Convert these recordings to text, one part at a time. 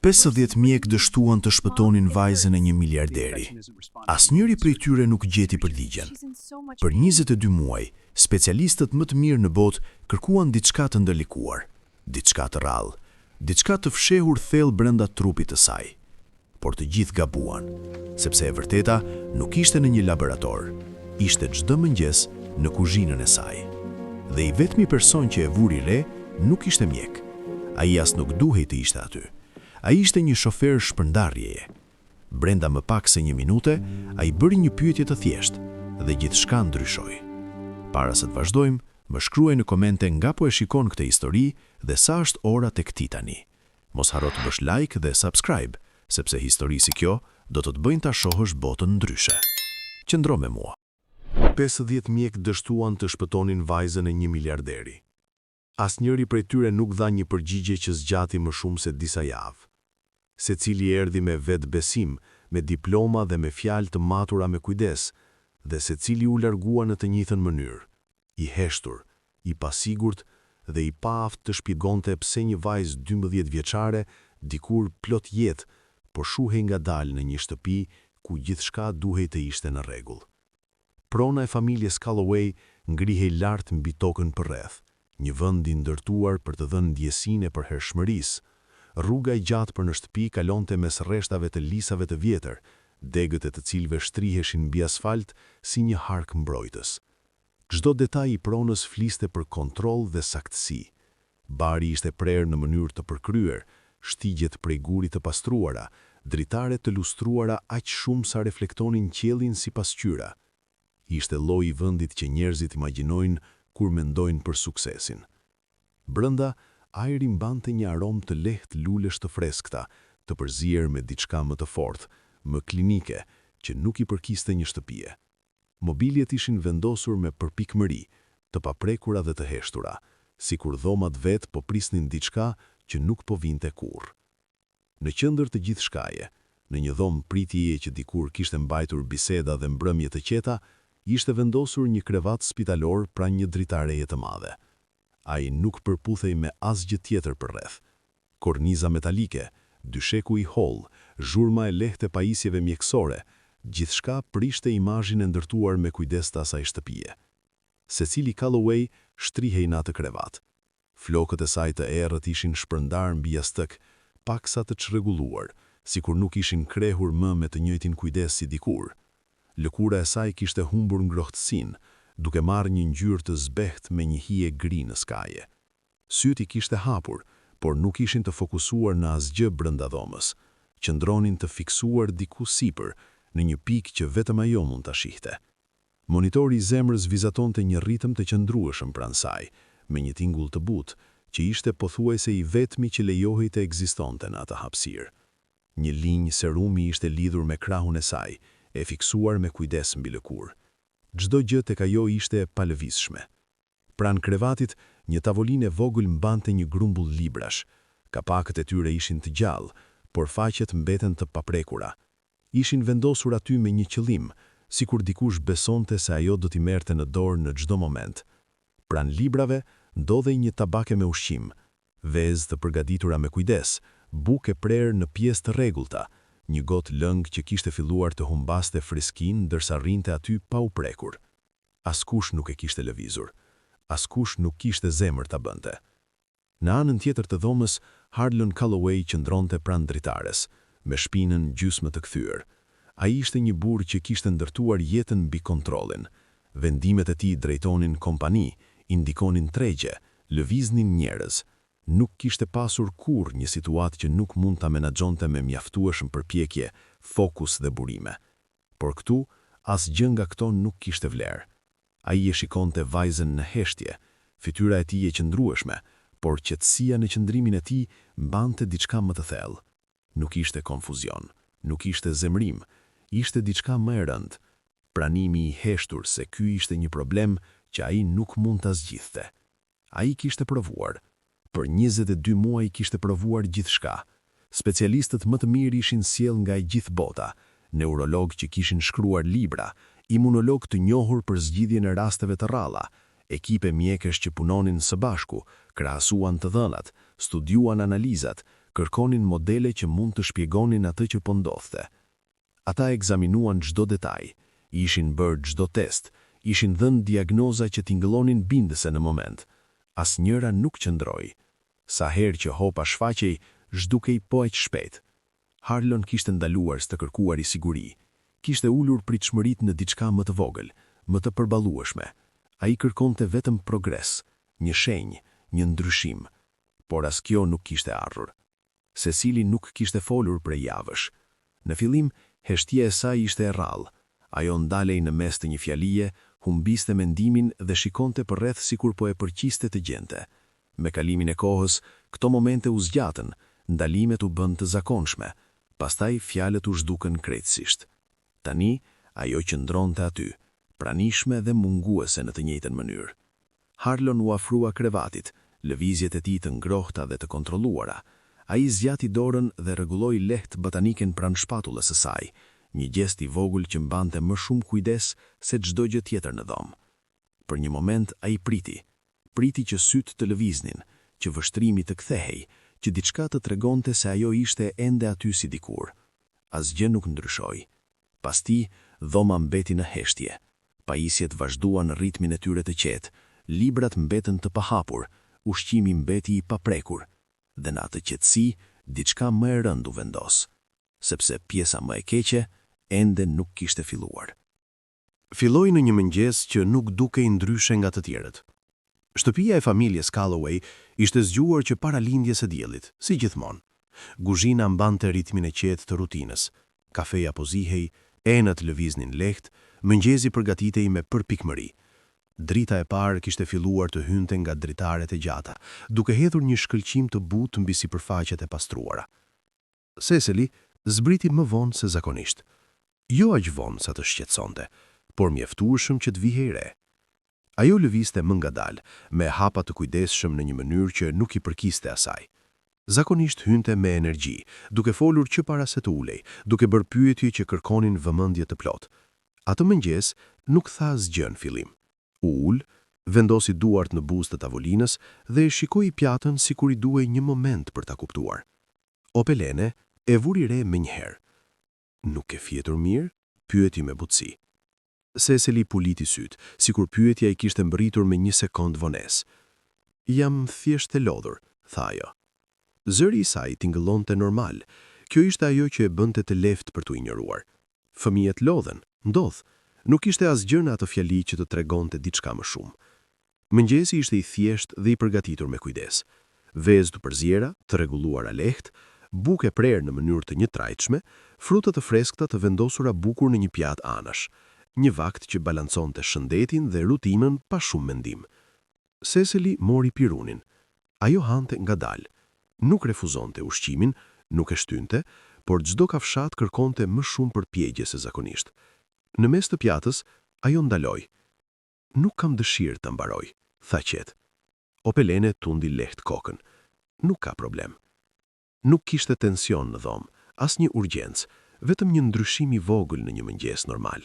50 mjek dështuan të shpëtonin vajzën e një miliarderi. Asnjëri prej tyre nuk gjeti përgjigjen. Për 22 muaj, specialistët më të mirë në botë kërkuan diçka të ndërlikuar, diçka të rrallë, diçka të fshehur thellë brenda trupit të saj. Por të gjithë gabuan, sepse e vërteta nuk ishte në një laborator, ishte çdo mëngjes në kuzhinën e saj. Dhe i vetmi person që e vuri re nuk ishte mjek. Ai as nuk duhej të ishte aty. Ai ishte një shofer shpërndarjeje. Brenda më pak se 1 minute, ai bëri një pyetje të thjeshtë dhe gjithçka ndryshoi. Para se të vazhdojmë, më shkruaj në komente nga po e shikon këtë histori dhe sa është ora tek ti tani. Mos harro të bësh like dhe subscribe, sepse histori si kjo do të bëjnë ta shohësh botën ndryshe. Qëndro me mua. 50 mjek dështuan të shpëtonin vajzën e një miliarderi. Asnjëri prej tyre nuk dha një përgjigje që zgjati më shumë se disa javë. Secili erdhi me vetë besim, me diploma dhe me fjalë të matura me kujdes, dhe secili u largua në të njëjtën mënyrë, i heshtur, i pasigurt dhe i paaft të shpjegonte pse një vajzë 12 vjeçare dikur plot jetë, po shuhej ngadalë në një shtëpi ku gjithçka duhej të ishte në rregull. Prona e familjes Calloway ngrihej lart mbi tokën përreth. Një vend i ndërtuar për të dhënë ndjesinë e përhershmërisë. Rruga e gjatë për në shtëpi kalonte mes rreshtave të lisave të vjetër, degët e të cilëve shtriheshin mbi asfalt si një hark mbrojtës. Çdo detaj i pronës fliste për kontroll dhe saktësi. Bari ishte prerë në mënyrë të përkryer, shtigjet prej gurit të pastruara, dritare të lustruara aq shumë sa reflektonin qiellin sipas qyra. Ishte lloji i vendit që njerëzit imagjinojnë kur mendojnë për suksesin. Brenda, ajri mbante një aromë të lehtë lulesh të freskëta, të përzier me diçka më të fortë, më klinike, që nuk i përkiste një shtëpie. Mobiljet ishin vendosur me përpikmëri, të paprekura dhe të heshtura, sikur dhomat vetë po prisnin diçka që nuk po vinte kurrë. Në qendër të gjithçkaje, në një dhomë pritjeje që dikur kishte mbajtur biseda dhe mbrëmje të qeta, ishte vendosur një krevat spitalor pranë një dritareje të madhe. Ai nuk përputhej me asgjë tjetër përreth. Korniza metalike, dysheku i hollë, zhurma e lehtë e pajisjeve mjekësore, gjithçka prishte imazhin e ndërtuar me kujdes të asaj shtëpie. Secili Calloway shtrihej në atë krevat. Flokët e saj të errët ishin shpërndar mbi jastëk, paksa të çrregulluar, sikur nuk ishin krehur më me të njëjtin kujdes si dikur. Lëkura e saj kishte humbur ngrohtësinë, duke marrë një ngjyrë të zbehtë me një hije gri në skaje. Syt i kishte hapur, por nuk ishin të fokusuar në asgjë brenda dhomës. Qëndronin të fiksuar diku sipër, në një pikë që vetëm ajo mund ta shihte. Monitori i zemrës vizatonte një ritëm të qëndrueshëm pranë saj, me një tingull të butë, që ishte pothuajse i vetmi që lejohej të ekzistonte në atë hapësirë. Një linjë serumi ishte lidhur me krahun e saj, e fiksuar me kujdes mbi lëkurë. Çdo gjë tek ajo ishte e palëvizshme. Pranë krevatit, një tavolinë e vogël mbante një grumbull librash. Kapakët e tyre ishin të gjallë, por faqet mbeten të paprekura. Ishin vendosur aty me një qëllim, sikur dikush besonte se ajo do t'i merrte në dorë në çdo moment. Pranë librave ndodhej një tabake me ushqim, vezë të përgatitura me kujdes, bukë e prerë në pjesë të rregullta, një gotë lëng që kishte filluar të humbaste freskinë ndërsa rrinte aty pa u prekur. Askush nuk e kishte lëvizur. Askush nuk kishte zemër ta bënte. Në anën tjetër të dhomës, Harlan Calloway qëndronte pranë dritares, me shpinën gjysmë të kthyer. Ai ishte një burr që kishte ndërtuar jetën mbi kontrollin. Vendimet e tij drejtonin kompani, indikonin tregje, lëviznin njerëz. Nuk kishte pasur kurrë një situatë që nuk mund ta menaxhonte me mjaftueshëm përpjekje, fokus dhe burime. Por këtu, asgjë nga këto nuk kishte vlerë. Ai e shikonte vajzën në heshtje, fytyra e tij e qëndrueshme, por qetësia në qëndrimin e tij mbante diçka më të thellë. Nuk ishte konfuzion, nuk ishte zemrim, ishte diçka më e rëndë. Pranimi i heshtur se ky ishte një problem që ai nuk mund ta zgjidhte. Ai kishte provuar. Për 22 muaj kishte provuar gjithçka. Specialistët më të mirë ishin sjell nga e gjithë bota, neurolog që kishin shkruar libra, imunolog të njohur për zgjidhjen e rasteve të rralla, Ekipe mjekësh që punonin së bashku, krahasuan të dhënat, studiuan analizat, kërkonin modele që mund të shpjegonin atë që po ndodhte. Ata ekzaminuan çdo detaj, ishin bërë çdo test, ishin dhënë diagnoza që tingëllonin bindëse në moment. Asnjëra nuk qëndroi. Sa herë që hopa shfaqej, zhdukej po aq shpejt. Harlon kishte ndaluar së të kërkuari siguri. Kishte ulur pritshmëritë në diçka më të vogël, më të përballueshme. Ai kërkonte vetëm progres, një shenjë, një ndryshim. Por as kjo nuk kishte ardhur. Cecili nuk kishte folur prej javësh. Në fillim, heshtja e saj ishte e rrallë. Ajo ndalej në mes të një fjalie, humbiste mendimin dhe shikonte përreth sikur po e përqiste të gjente. Me kalimin e kohës, këto momente u zgjatën, ndalimet u bën të zakonshme, pastaj fjalët u zhdukën krejtësisht. Tani, ajo qëndronte aty, pranishme dhe munguese në të njëjtën mënyrë. Harlon u afrua krevatit, lëvizjet e tij të ngrohta dhe të kontrolluara. Ai zgjati dorën dhe rregulloi lehtë bataniken pranë shpatullës së saj, një gest i vogël që mbante më shumë kujdes se çdo gjë tjetër në dhomë. Për një moment ai priti që sytë të lëviznin, që vështrimi të kthehej, që diçka të tregonte se ajo ishte ende aty si dikur. Asgjë nuk ndryshoi. Pas tij, dhoma mbeti në heshtje. Pajisjet vazhduan në ritmin e tyre të qetë, librat mbetën të pahapur, ushqimi mbeti i paprekur, dhe në atë qetësi, diçka më e rëndu vendos, sepse pjesa më e keqe ende nuk kishte filluar. Filloi në një mëngjes që nuk dukej ndryshe nga të tjerët. Shtëpia e familjes Calloway ishte zgjuar që para lindjes së diellit, si gjithmonë. Kuzhina mbante ritmin e qetë të rutinës. Kafeja po zihej, enët lëviznin lehtë, mëngjesi përgatitej me përpikmëri. Drita e parë kishte filluar të hynte nga dritaret e gjata, duke hedhur një shkëlqim të butë mbi sipërfaqet e pastruara. Cecili zbriti më vonë se zakonisht. Jo aq vonë sa të shqetësonte, por mjaftueshëm që të vihej re. Ajo lëvizte më ngadalë, me hapa të kujdesshëm në një mënyrë që nuk i përkiste asaj. Zakonisht hynte me energji, duke folur që para se të ulej, duke bërë pyetje që kërkonin vëmendje të plot. Atë mëngjes nuk tha asgjë në fillim. U ul, vendosi duart në buzë të tavolinës dhe e shikoi pjatën sikur i duhej një moment për ta kuptuar. Opelene e vuri re menjëherë. Nuk e fjetur mirë? Pyeti me butësi. Cecili puliti sytë, sikur pyetja i kishte mbërritur me një sekond vonesë. Jam thjesht e lodhur, tha ajo. Zëri i saj tingëllonte normal. Kjo ishte ajo që e bënte të lehtë për t'u injoruar. Fëmijët lodhen, ndodh. Nuk ishte asgjë në atë fjali që të tregonte diçka më shumë. Mëngjesi ishte i thjeshtë dhe i përgatitur me kujdes. Vezë të përzjera, të rregulluara lehtë, bukë e prerë në mënyrë të njëtrajtshme, fruta të freskëta të vendosura bukur në një pjatë anash. Një vakt që balanconte shëndetin dhe rutinën pa shumë mendim. Cecili mori pirunin. Ajo hante ngadalë. Nuk refuzonte ushqimin, nuk e shtynte, por çdo kafshat kërkonte më shumë përpjegje se zakonisht. Në mes të pjatës, ajo ndaloi. Nuk kam dëshirë të mbaroj, tha qetë. Opelene tundi lehtë kokën. Nuk ka problem. Nuk kishte tension në dhomë, as një urgjencë, vetëm një ndryshim i vogël në një mëngjes normal.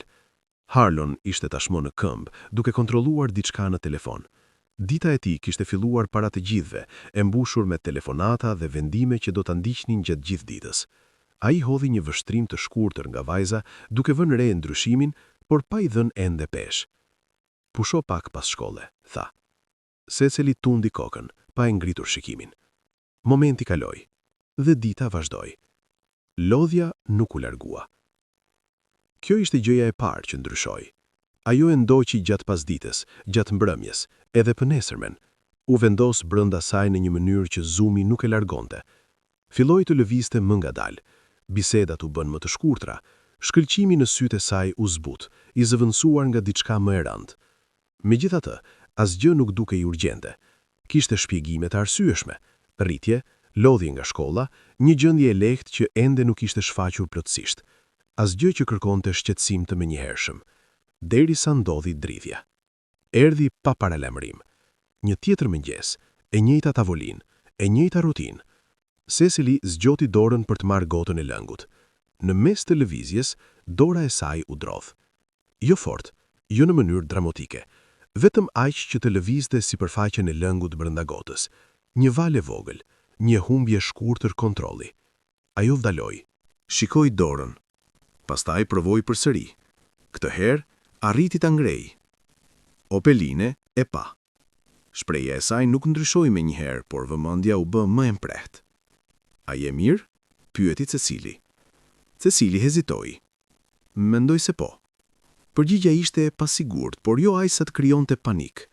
Harlon ishte tashmë në këmbë, duke kontrolluar diçka në telefon. Dita e tij kishte filluar para të gjithëve, e mbushur me telefonata dhe vendime që do ta ndiqnin gjatë gjithë ditës. Ai hodhi një vështrim të shkurtër nga vajza, duke vënë re ndryshimin, por pa i dhënë ende peshë. Pusho pak pas shkolle, tha. Cecili tundi kokën, pa e ngritur shikimin. Momenti kaloi, dhe dita vazhdoi. Lodhja nuk u largua. Kjo ishte gjëja e parë që ndryshoi. Ajo e ndoqi gjatë pasdites, gjatë mbrëmjes, edhe pënesërmen. U vendos brenda saj në një mënyrë që zumi nuk e largonte. Filloi të lëvizte më ngadalë. Bisedat u bën më të shkurtra. Shkëlqimi në sytë e saj u zbut, i zëvendësuar nga diçka më e rëndë. Megjithatë, asgjë nuk dukej urgjente. Kishte shpjegime të arsyeshme, rritje, lodhje nga shkolla, një gjendje e lehtë që ende nuk ishte shfaqur plotësisht. Asgjë që kërkonte shqetësim të menjëhershëm. Derisa ndodhi dridhja. Erdhi pa paralajmërim. Një tjetër mëngjes, e njëjta tavolinë, e njëjta rutinë. Cecili zgjoti dorën për të marrë gotën e lëngut. Në mes të lëvizjes, dora e saj u drodh. Jo fort, jo në mënyrë dramatike. Vetëm aq që të lëvizte sipërfaqen e lëngut brenda gotës. Një val e vogël, një humbje shkurtër kontrolli. Ajo vdaloi. Shikoi dorën. Pastaj provoi përsëri. Këtë herë arriti ta ngrejë. Opeline e pa. Shpreja e saj nuk ndryshoi menjëherë, por vëmendja u bë më e mprehtë. "A je mirë?" pyeti Cecili. Cecili hezitoi. Mendoj se po. Përgjigja ishte e pasigurt, por jo aq sa të krijonte panik.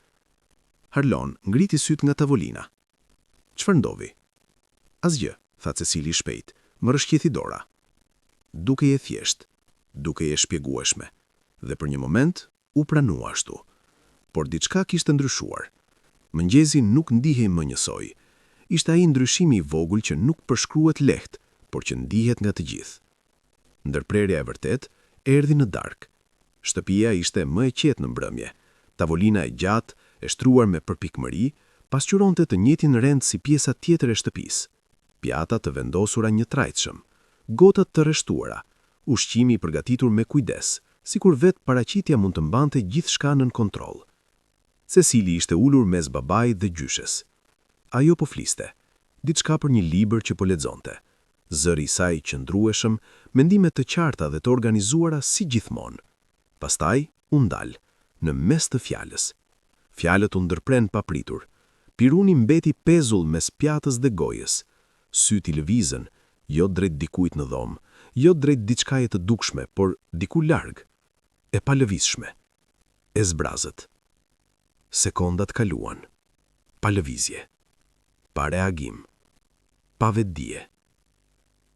Harlon ngriti syt nga tavolina. "Çfarë ndodhi?" "Asgjë," tha Cecili shpejt, më rëshqeti dora. Dukeje thjesht, dukeje shpjegueshme, dhe për një moment u pranua ashtu. Por diçka kishte ndryshuar. Mëngjezi nuk ndihej më njësoj. Ishte ai ndryshimi i vogël që nuk përshkruhet lehtë, por që ndihet nga të gjithë. Ndërprerja e vërtet erdhi në darkë. Shtëpia ishte më e qetë në mbrëmje. Tavolina e gjatë, e shtruar me përpikmëri, pasqyronte të njëjtin rend si pjesa tjetër e shtëpisë. Pjatat të vendosura një trajtshëm, gotat të rreshtuara, ushqimi i përgatitur me kujdes, sikur vetë paraqitja mund të mbante gjithçka nën kontroll. Cecili ishte ulur mes babait dhe gjyshes. Ajo po fliste, diçka për një libër që po lexonte. Zëri i saj qëndrueshëm, mendime të qarta dhe të organizuara si gjithmonë. Pastaj u ndal, në mes të fjalës. Fjalët u ndërpren papritur. Piruni mbeti pezull mes pjatës dhe gojës. Syti lëvizën, jo drejt dikujt në dhomë, jo drejt diçkaje të dukshme, por diku larg, e pa lëvizshme. E zbrazët. Sekondat kaluan. Pa lëvizje. Pa reagim. Pa vetdije.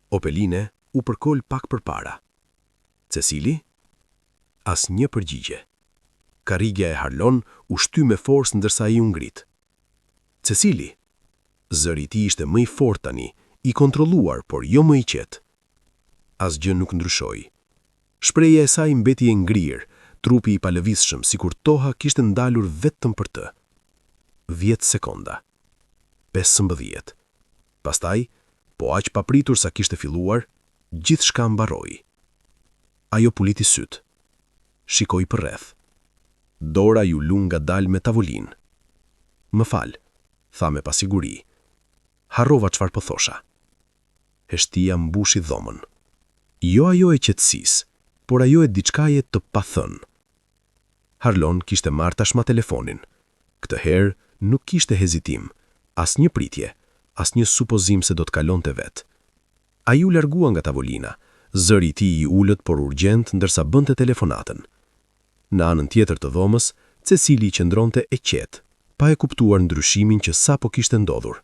Opeline u përkol pak përpara. Cecili? Asnjë përgjigje. Karrigja e Harlon u shty me forcë ndërsa ai u ngrit. Cecili? Zëri i tij ishte më i fortë tani, i kontrolluar, por jo më i qetë. Asgjë nuk ndryshoi. Shpreja e saj mbeti e ngrirë, trupi i palëvizshëm, sikur toha kishte ndalur vetëm për të. 10 sekonda. 15. Pastaj, po aq papritur sa kishte filluar, gjithçka mbaroi. Ajo puliti syt. Shikoi përreth. Dora ju lu ngadalë me tavolinë. "Më fal," tha me pasiguri. "Harrova çfarë po thosha." Heshtia mbushi dhomën. Jo ajo e qetësisë, por ajo e diçkaje të pathënë. Harlon kishte marrë tashma telefonin. Këtë herë nuk kishte hezitim, asnjë pritje, asnjë supozim se do të kalonte vetë. Ai u largua nga tavolina, zëri i tij i ulët por urgjent ndërsa bënte telefonatën. Në anën tjetër të dhomës, Cecili qëndronte e qetë, pa e kuptuar ndryshimin që sapo kishte ndodhur.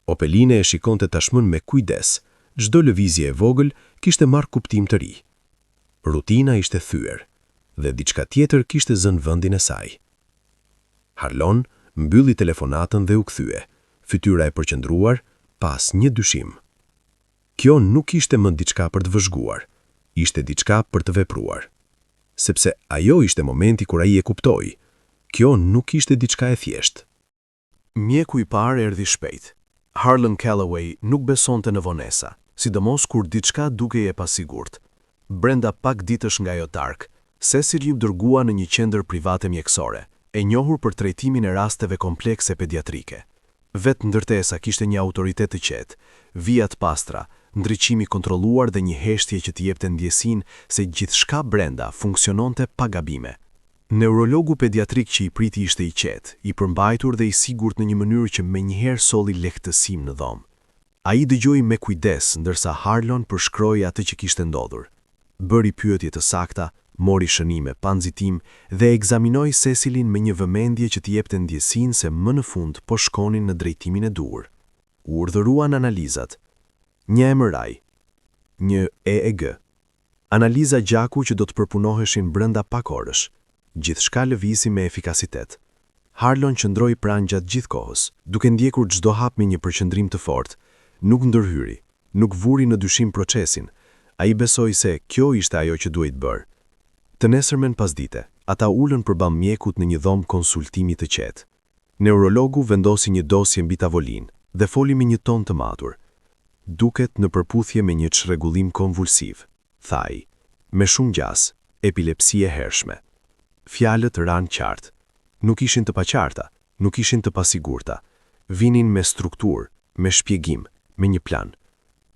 Opeline e shikonte tashmën me kujdes, çdo lëvizje e vogël kishte marrë kuptim të ri. Rutina ishte thyer, dhe diçka tjetër kishte zënë vendin e saj. Harlon mbylli telefonatën dhe u kthye, fytyra e përqendruar, pa asnjë dyshim. Kjo nuk ishte më diçka për të vëzhguar, ishte diçka për të vepruar. Sepse ajo ishte momenti kur ai e kuptoi. Kjo nuk ishte diçka e thjeshtë. Mjeku i parë erdhi shpejt. Harlan Calloway nuk besonte në vonesa, sidomos kur diçka dukej e pasigurt. Brenda pak ditësh nga ajo darkë, Cecili u dërgua në një qendër private mjekësore, e njohur për trajtimin e rasteve komplekse pediatrike. Vetë ndërtesa kishte një autoritet të qetë, vija të pastra, ndriçimi kontrolluar dhe një heshtje që t'i jepte ndjesinë se gjithçka brenda funksiononte pa gabime. Neurologu pediatrik që i priti ishte i qetë, i përmbajtur dhe i sigurt në një mënyrë që menjëherë solli lehtësim në dhomë. Ai dëgjoi me kujdes ndërsa Harlon përshkroi atë që kishte ndodhur. Bëri pyetje të sakta, mori shënime pa nxitim dhe ekzaminoi Cecilin me një vëmendje që t'i jepte ndjesinë se më në fund po shkonin në drejtimin e duhur. U urdhëruan analizat. Një MRI, një EEG, analiza gjaku që do të përpunoheshin brenda pak orësh. Gjithçka lëvizi me efikasitet. Harlon qëndroi pranë gjatë gjithë kohës, duke ndjekur çdo hap me një përqendrim të fortë. Nuk ndërhyri, nuk vuri në dyshim procesin. Ai besoi se kjo ishte ajo që duhej të bërë. Të nesërmen pasdite, ata ulën përballë mjekut në një dhomë konsultimi të qetë. Neurologu vendosi një dosje mbi tavolinë dhe foli me një ton të matur. Duket në përputhje me një çrregullim konvulsiv, tha ai, me shumë gjas, epilepsi e hershme. Fjalët ranë qartë. Nuk ishin të paqarta, nuk ishin të pasigurta. Vinin me strukturë, me shpjegim, me një plan.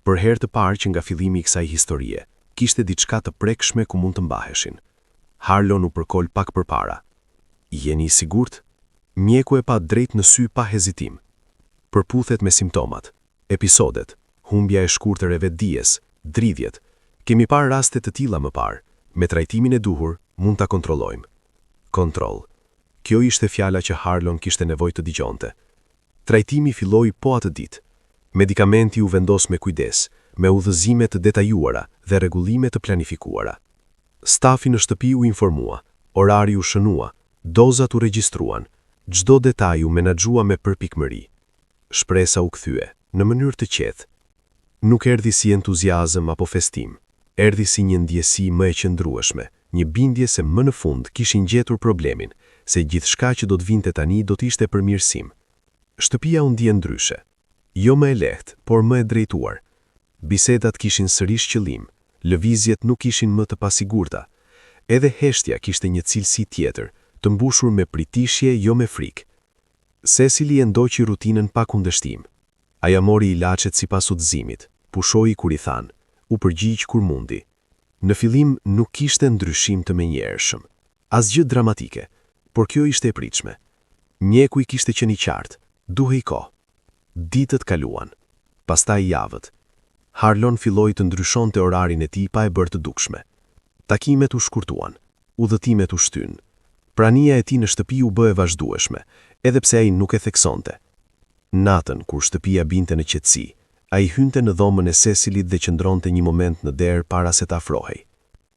Për herë të parë që nga fillimi i kësaj historie, kishte diçka të prekshme ku mund të mbaheshin. Harlon u përkol pak përpara. Jeni i sigurt? Mjeku e pa drejt në sy pa hezitim. Përputhet me simptomat, episodet, humbja e shkurtër e vetdijes, dridhjet. Kemi parë raste të tilla më parë. Me trajtimin e duhur, mund ta kontrollojmë. Kontroll. Kjo ishte fjala që Harlon kishte nevojë të dëgjonte. Trajtimi filloi po atë ditë. Medikamenti u vendos me kujdes, me udhëzime të detajuara dhe rregullime të planifikuara. Stafi në shtëpi u informua, orari u shënua, dozat u regjistruan, çdo detaj u menaxhua me përpikmëri. Shpresa u kthye në mënyrë të qetë. Nuk erdhi si entuziazëm apo festim, erdhi si një ndjesi më e qëndrueshme, një bindje se më në fund kishin gjetur problemin, se gjithçka që do të vinte tani do të ishte përmirësim. Shtëpia u ndje ndryshe. Jo më e lehtë, por më e drejtuar. Bisedat kishin sërish qëllim, lëvizjet nuk ishin më të pasigurta. Edhe heshtja kishte një cilësi tjetër, të mbushur me pritishje jo me frikë. Cecily e ndoqi rutinën pa kundërshtim. Aja mori ilaçet sipas udhëzimit, pushoi kur i than, u përgjigj kur mundi. Në fillim nuk kishte ndryshim të menjëhershëm, asgjë dramatike, por kjo ishte e pritshme. Mjeku i kishte qenë i qartë, duhej kohë. Ditët kaluan, pastaj javët. Harlon filloi të ndryshonte orarin e tij pa e bërë të dukshme. Takimet u shkurtuan, udhëtimet u shtyn. Prania e tij në shtëpi u bë e vazhdueshme, edhe pse ai nuk e theksonte. Natën, kur shtëpia binte në qetësi, ai hynte në dhomën e Cecilyt dhe qëndronte një moment në derë para se të afrohej.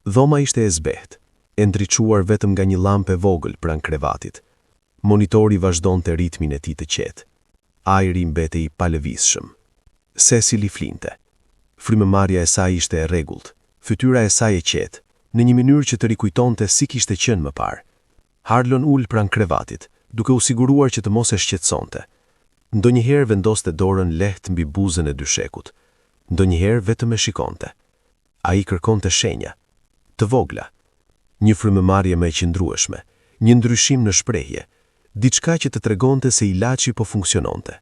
Dhoma ishte e zbehtë, e ndriçuar vetëm nga një lampë e vogël pranë krevatit. Monitori vazhdonte ritmin e tij të qetë. Ajri mbetej i palëvizshëm. Cecily flinte. Frymëmarrja e saj ishte e rregullt, fytyra e saj e qetë, në një mënyrë që të rikujtonte si kishte qenë më parë. Harlon ul pranë krevatit, duke u siguruar që të mos e shqetësonte. Ndonjëherë vendoste dorën lehtë mbi buzën e dyshekut, ndonjëherë vetëm e shikonte. Ai kërkonte shenja, të vogla, një frymëmarrje më e qëndrueshme, një ndryshim në shprehje, diçka që të tregonte se ilaçi po funksiononte.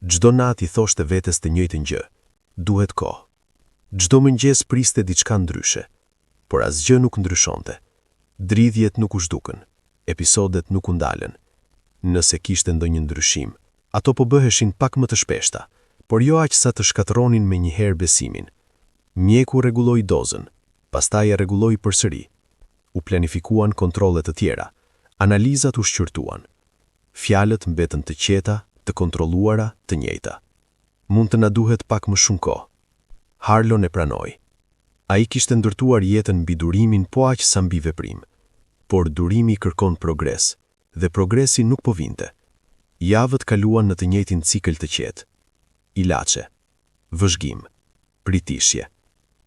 Çdo natë i thoshte vetes të njëjtën gjë, duhet kohë. Çdo mëngjes priste diçka ndryshe, por asgjë nuk ndryshonte. Dridhjet nuk u zhdukën, episodet nuk u ndalën. Nëse kishte ndonjë ndryshim, ato po bëheshin pak më të shpeshta, por jo aq sa të shkatërronin me njëherë besimin. Mjeku rregulloi dozën, pastaj e rregulloi përsëri. U planifikuan kontrolle të tjera, analizat u shqyrtuan. Fjalët mbetën të qeta, të kontrolluara, të njëjta. Mund të na duhet pak më shumë kohë. Harlon e pranoi. Ai kishte ndërtuar jetën mbi durimin po aq sa mbi veprim. Por durimi kërkon progres, dhe progresi nuk po vinte. Javët kaluan në të njëjtin cikël të qetë. Ilaçe, vëzhgim, pritishje.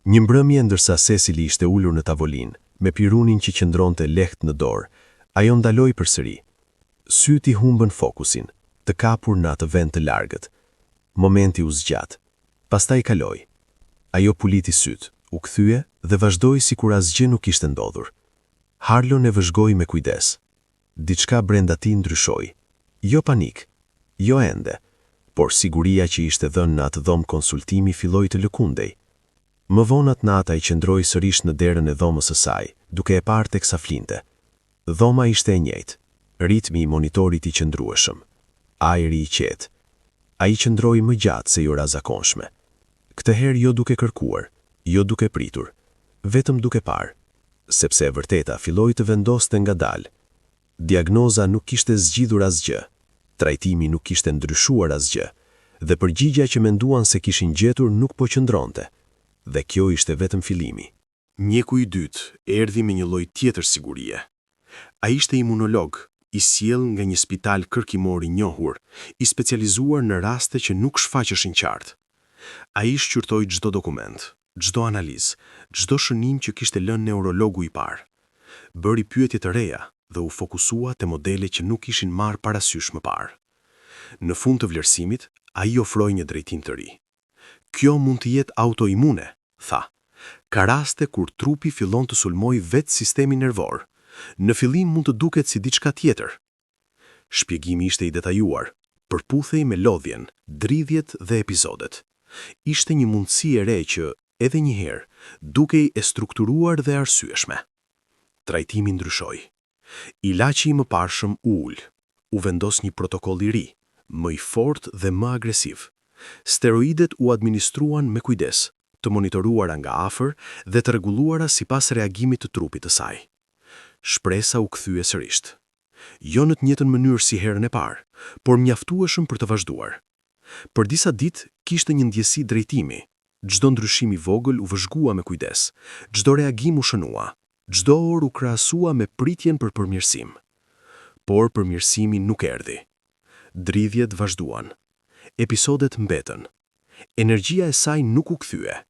Një mbrëmje ndërsa Cecily ishte ulur në tavolinë, me pirunin që qëndronte lehtë në dorë, ajo ndaloi përsëri. Syti humbën fokusin, të kapur në atë vend të largët. Momenti u zgjat, pastaj kaloi. Ajo puliti syt, u kthye dhe vazhdoi sikur asgjë nuk ishte ndodhur. Harlon e vëzhgoi me kujdes. Diçka brenda tij ndryshoi. Jo panik, jo ende, por siguria që ishte dhënë në atë dhomë konsultimi filloi të lëkundej. Më vonë atë natë ai qëndroi sërish në derën e dhomës së saj, duke e parë teksa flinte. Dhoma ishte e njëjtë, ritmi i monitorit i qëndrueshëm, ajri i qetë. Ai qëndroi më gjatë se ora zakonshme. Këtë herë jo duke kërkuar, jo duke pritur, vetëm duke parë, sepse e vërteta filloi të vendoste ngadalë. Diagnoza nuk kishte zgjidhur asgjë, trajtimi nuk kishte ndryshuar asgjë, dhe përgjigja që menduan se kishin gjetur nuk po qëndronte. Dhe kjo ishte vetëm fillimi. Mjeku i dytë erdhi me një lloj tjetër sigurie. Ai ishte imunolog, i sjell nga një spital kërkimor i njohur, i specializuar në raste që nuk shfaqeshin qartë. Ai shqyrtoi çdo dokument, çdo analizë, çdo shënim që kishte lënë neurologu i parë. Bëri pyetje të reja dhe u fokusua te modele që nuk ishin marrë parasysh më parë. Në fund të vlerësimit, ai ofroi një drejtim të ri. Kjo mund të jetë autoimune, tha. Ka raste kur trupi fillon të sulmoj vetë sistemin nervor. Në fillim mund të duket si diçka tjetër, Shpjegimi ishte i detajuar, përputhej me lodhjen, dridhjet dhe episodet. Ishte një mundësi e re që, edhe një herë, dukej e strukturuar dhe arsyeshme. Trajtimi ndryshoi. Ilaçi i mëparshëm u ul. U vendos një protokoll i ri, më i fortë dhe më agresiv. Steroidet u administruan me kujdes, të monitoruara nga afër dhe të rregulluara sipas reagimit të trupit të saj. Shpresa u kthye sërish. Jo në të njëjtën mënyrë si herën e parë, por mjaftueshëm për të vazhduar. Për disa ditë kishte një ndjesi drejtimi. Çdo ndryshim i vogël u vëzhgua me kujdes, çdo reagim u shënua, çdo orë u krahasua me pritjen për përmirësim. Por përmirësimi nuk erdhi. Dridhjet vazhduan. Episodet mbetën. Energjia e saj nuk u kthye.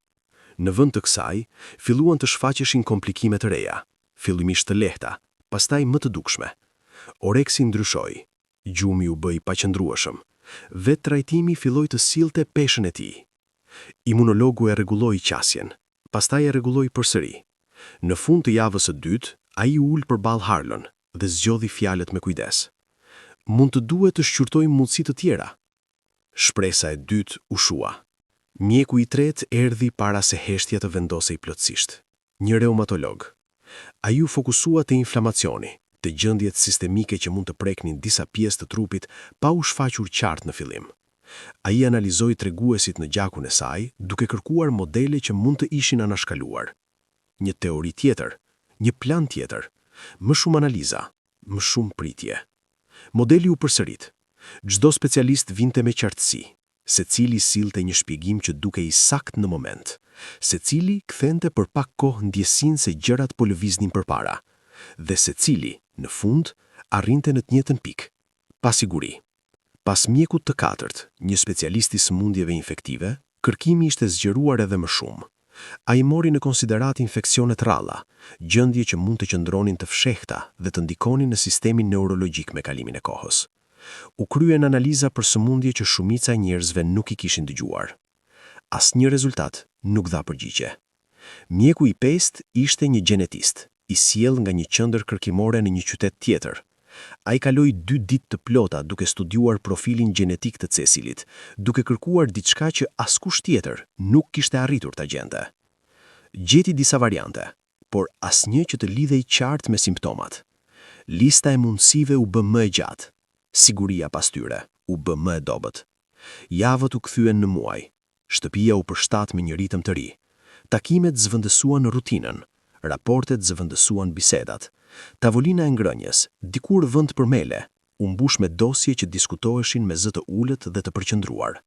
Në vend të kësaj, filluan të shfaqeshin komplikime të reja, fillimisht të lehta, pastaj më të dukshme. Oreksi ndryshoi, gjumi u bë i paqëndrueshëm, vetë trajtimi filloi të sillte peshën e tij. Imunologu e rregulloi qasjen, pastaj e rregulloi përsëri. Në fund të javës së dytë, ai u ul përballë Harlon dhe zgjodhi fjalët me kujdes. Mund të duhet të shqyrtojmë mundësi të tjera. Shpresa e dytë u shua. Mjeku i tretë erdhi para se heshtja të vendosej plotësisht. Një reumatolog. Ai u fokusua te inflamacioni, te gjendjet sistemike që mund të preknin disa pjesë të trupit pa u shfaqur qartë në fillim. Ai analizoi treguesit në gjakun e saj, duke kërkuar modele që mund të ishin anashkaluar. Një teori tjetër, një plan tjetër, më shumë analiza, më shumë pritje. Modeli u përsërit. Çdo specialist vinte me qartësi, secili sillte një shpjegim që dukej sakt në moment, secili kthente për pak kohë ndjesinë se gjërat po lëviznin përpara, dhe secili, në fund, arrinte në të njëjtën pikë, pa siguri. Pas mjekut të katërt, një specialist i sëmundjeve infektive, kërkimi ishte zgjeruar edhe më shumë. Ai mori në konsiderat infeksionet rralla, gjendje që mund të qëndronin të fshehta dhe të ndikonin në sistemin neurologjik me kalimin e kohës. U kryen analiza për sëmundje që shumica e njerëzve nuk i kishin dëgjuar. Asnjë rezultat nuk dha përgjigje. Mjeku i pestë ishte një gjenetist, i sjell nga një qendër kërkimore në një qytet tjetër. Ai kaloi 2 ditë të plota duke studiuar profilin gjenetik të Cecilit, duke kërkuar diçka që askush tjetër nuk kishte arritur ta gjente. Gjeti disa variante, por asnjë që të lidhej qartë me simptomat. Lista e mundësive u bë më e gjatë. Siguria pas tyre u bë më e dobët. Javët u kthyen në muaj. Shtëpia u përshtat me një ritëm të ri. Takimet zëvendësuan rutinën, raportet zëvendësuan bisedat. Tavolina e ngrënjes, dikur vend për mele, u mbush me dosje që diskutoheshin me zë të ulët dhe të përqendruar.